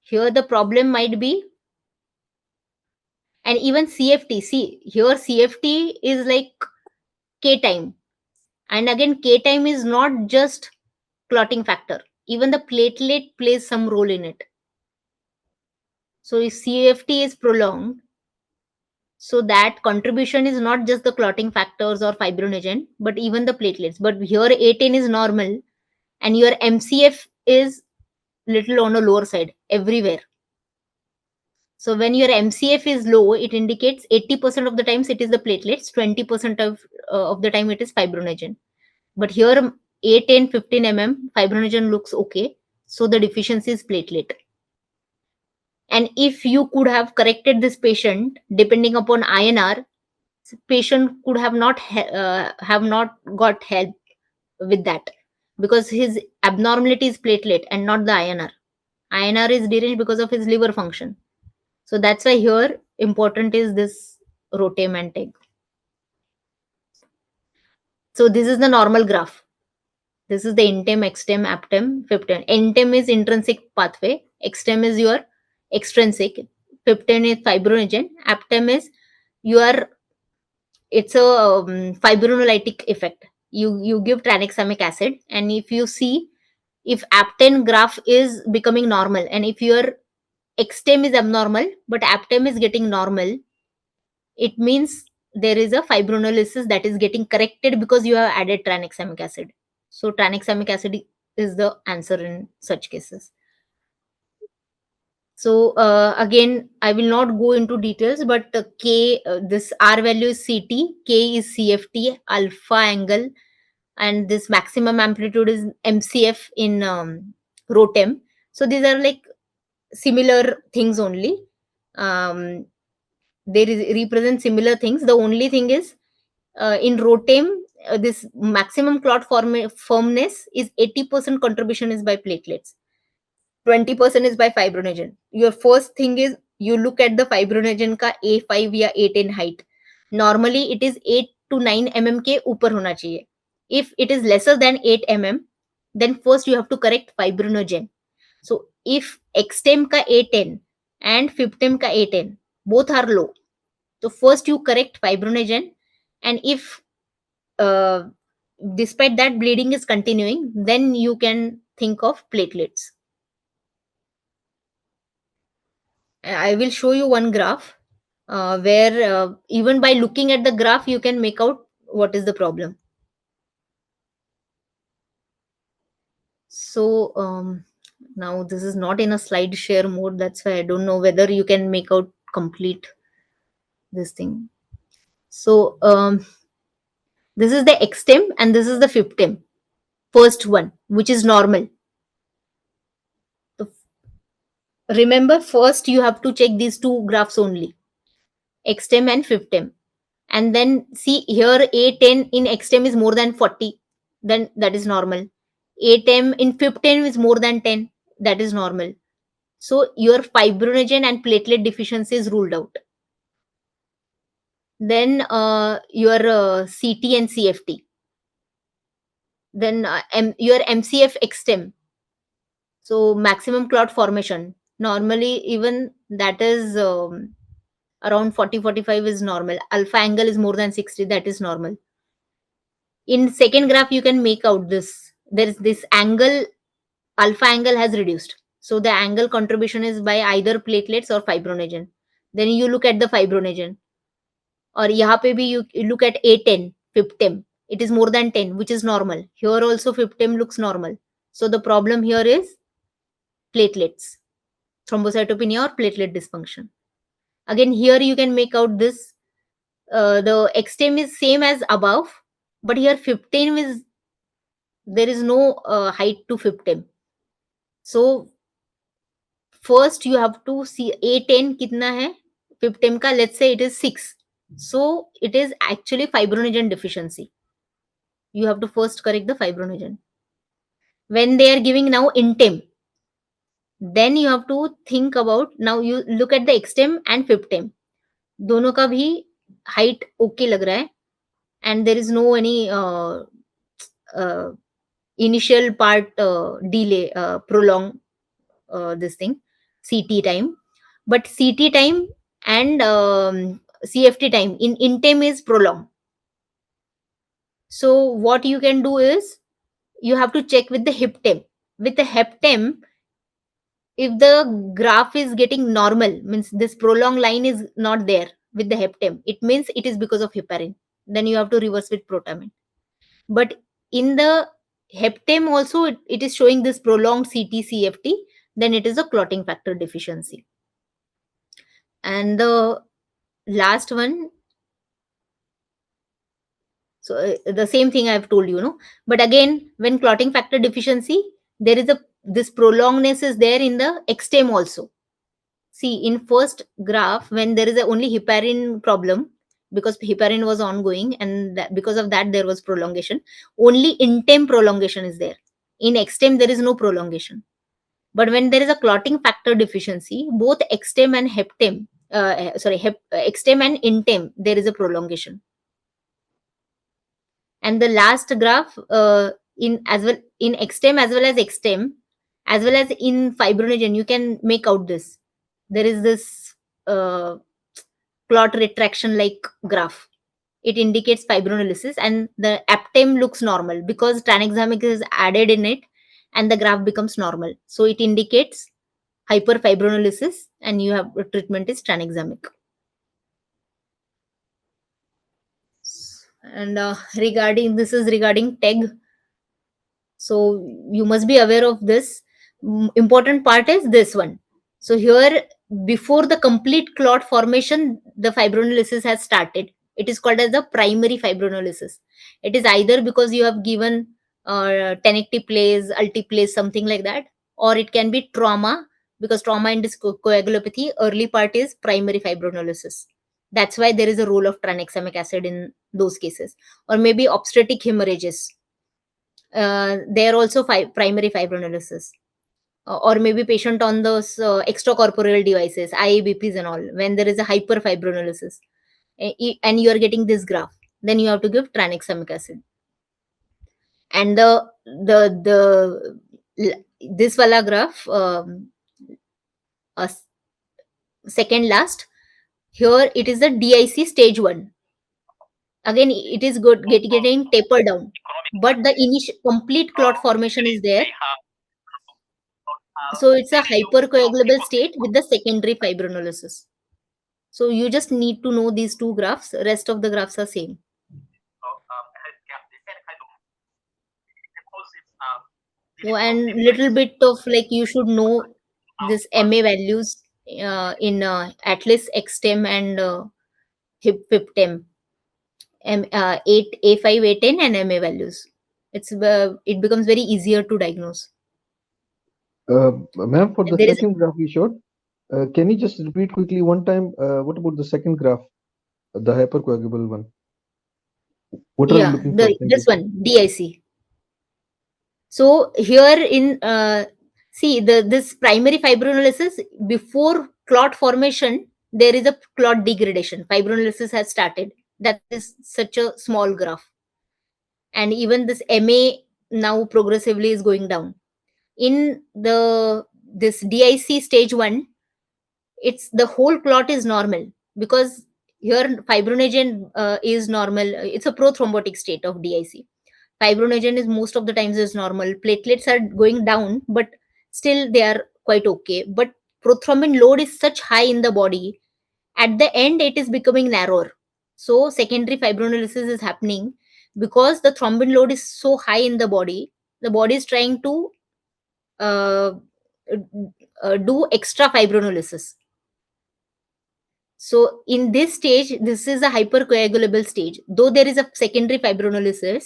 here the problem might be, and even CFT, see here CFT is like K time. And again, K time is not just clotting factor. Even the platelet plays some role in it. So if CFT is prolonged, so that contribution is not just the clotting factors or fibrinogen, but even the platelets. But here A10 is normal and your MCF is little on a lower side everywhere. So when your MCF is low, it indicates 80% of the times it is the platelets, 20% of the time it is fibrinogen. But here 8, 15 mm fibrinogen looks okay. So the deficiency is platelet. And if you could have corrected this patient depending upon INR, patient could have not got help with that, because his abnormality is platelet and not the INR. INR is deranged because of his liver function. So that's why here important is this rotem and teg. So this is the normal graph. This is the intem, extem, aptem, fiftem. Intem is intrinsic pathway. Extem is your extrinsic. Fiftem is fibrinogen. Aptem is your, it's a fibrinolytic effect. You give tranexamic acid, and if you see, if apten graph is becoming normal, and if your extem is abnormal but aptem is getting normal, it means there is a fibrinolysis that is getting corrected because you have added tranexamic acid. So tranexamic acid is the answer in such cases. So again, I will not go into details, but K, this R value is CT, K is CFT, alpha angle, and this maximum amplitude is MCF in rotem. So these are like similar things only. They represent similar things. The only thing is in rotem, this maximum clot firmness is 80% contribution is by platelets, 20% is by fibrinogen. Your first thing is you look at the fibrinogen का A5 या A10 height. Normally it is 8 to 9 mm के ऊपर होना चाहिए. If it is lesser than 8 mm, then first you have to correct fibrinogen. So if extem का A10 and fiftem का A10 both are low, so first you correct fibrinogen, and if despite that bleeding is continuing, then you can think of platelets. I will show you one graph where even by looking at the graph, you can make out what is the problem. So now this is not in a slide share mode. That's why I don't know whether you can make out complete this thing. So this is the extem and this is the fiftem. First one, which is normal. Remember, first you have to check these two graphs only, extem and fiftem. And then see here A10 in extem is more than 40, then that is normal. A10 in fiftem is more than 10, that is normal. So your fibrinogen and platelet deficiency is ruled out. Then your CT and CFT. Then your MCF extem. So maximum clot formation. Normally even that is around 40-45 is normal. Alpha angle is more than 60, that is normal. In second graph you can make out this. There is this angle, alpha angle has reduced. So the angle contribution is by either platelets or fibrinogen. Then you look at the fibrinogen. Or यहाँ पे भी you look at A10, fiftem. It is more than 10, which is normal. Here also fiftem looks normal. So the problem here is platelets, thrombocytopenia or platelet dysfunction. Again, here you can make out this. The extem is same as above, but here 15 is, there is no height to fiftem. So first you have to see A10 kitna hai, fiftem ka, let's say it is 6. So it is actually fibrinogen deficiency. You have to first correct the fibrinogen. When they are giving now intem, then you have to think about, now you look at the extem and fiftem. दोनों का भी height okay लग रहा है, and there is no any initial part delay, prolong this thing, CT time. But CT time and CFT time in INTEM is prolonged. So what you can do is you have to check with the HIP-TEM. With the HEP-TEM, if the graph is getting normal, means this prolonged line is not there with the HEP-TEM, it means it is because of heparin. Then you have to reverse with protamine. But in the HEP-TEM also, it is showing this prolonged CT-CFT, then it is a clotting factor deficiency. And the last one, so the same thing I've told you, no? But again, when clotting factor deficiency, there is this prolongedness is there in the XTEM also. See, in first graph, when there is only heparin problem, because heparin was ongoing, and because of that there was prolongation. Only INTEM prolongation is there. In XTEM there is no prolongation. But when there is a clotting factor deficiency, both XTEM and HEPTEM, XTEM and INTEM, there is a prolongation. And the last graph, in XTEM as well as XTEM, as well as in fibrinogen, you can make out this. There is this clot retraction like graph. It indicates fibrinolysis, and the APTEM looks normal because tranexamic is added in it, and the graph becomes normal. So it indicates hyperfibrinolysis, and you have treatment is tranexamic. And regarding TEG, so you must be aware of this. Important part is this one. So here, before the complete clot formation, the fibrinolysis has started. It is called as the primary fibrinolysis. It is either because you have given tenecteplase, altiplase, something like that, or it can be trauma, because trauma and coagulopathy, early part is primary fibrinolysis. That's why there is a role of tranexamic acid in those cases. Or maybe obstetric hemorrhages. They are also primary fibrinolysis. Or maybe patient on those extracorporeal devices, IABPs and all, when there is a hyperfibrinolysis, and you are getting this graph, then you have to give tranexamic acid. And this wala graph, second last, here it is the DIC stage 1. Again, it is good getting tapered down, but the initial complete clot formation is there. So it's a hypercoagulable state with the secondary fibrinolysis. So you just need to know these two graphs. Rest of the graphs are same. So, and little bit of like you should know this MA values in at least XTEM and HIP-TEM. 8, A5, A10 and MA values. It becomes very easier to diagnose. Ma'am, for the There is second graph you showed, can you just repeat quickly one time? What about the second graph, the hypercoagulable one? What are you looking for? this one, DIC. So here in see this primary fibrinolysis, before clot formation, there is a clot degradation. Fibrinolysis has started. That is such a small graph. And even this MA now progressively is going down. In this DIC stage 1, it's the whole clot is normal, because here fibrinogen is normal. It's a prothrombotic state of DIC. Fibrinogen is most of the times is normal. Platelets are going down, but still they are quite okay. But prothrombin load is such high in the body, at the end it is becoming narrower. So secondary fibrinolysis is happening because the thrombin load is so high in the body. The body is trying to do extra fibrinolysis. So in this stage, this is a hypercoagulable stage. Though there is a secondary fibrinolysis,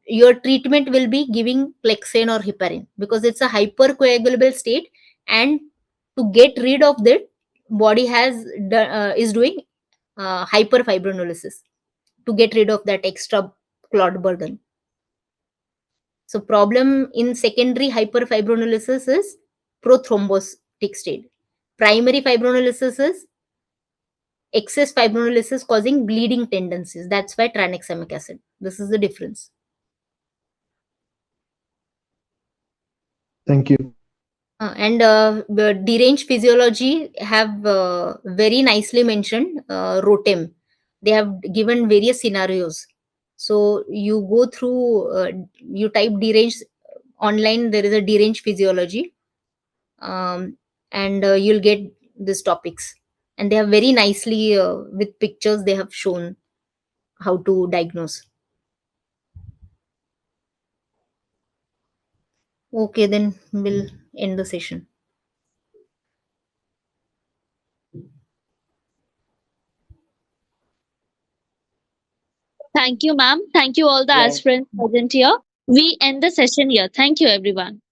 your treatment will be giving Plexane or heparin, because it's a hypercoagulable state, and to get rid of that, body is doing hyperfibrinolysis to get rid of that extra clot burden. So problem in secondary hyperfibrinolysis is prothrombotic state. Primary fibrinolysis is excess fibrinolysis causing bleeding tendencies. That's why tranexamic acid. This is the difference. Thank you. The deranged physiology have very nicely mentioned ROTEM. They have given various scenarios. So you go through, you type deranged online, there is a deranged physiology, and you'll get these topics. And they have very nicely, with pictures, they have shown how to diagnose. Okay, then we'll end the session. Thank you, ma'am. Thank you, all the aspirants present here. We end the session here. Thank you, everyone.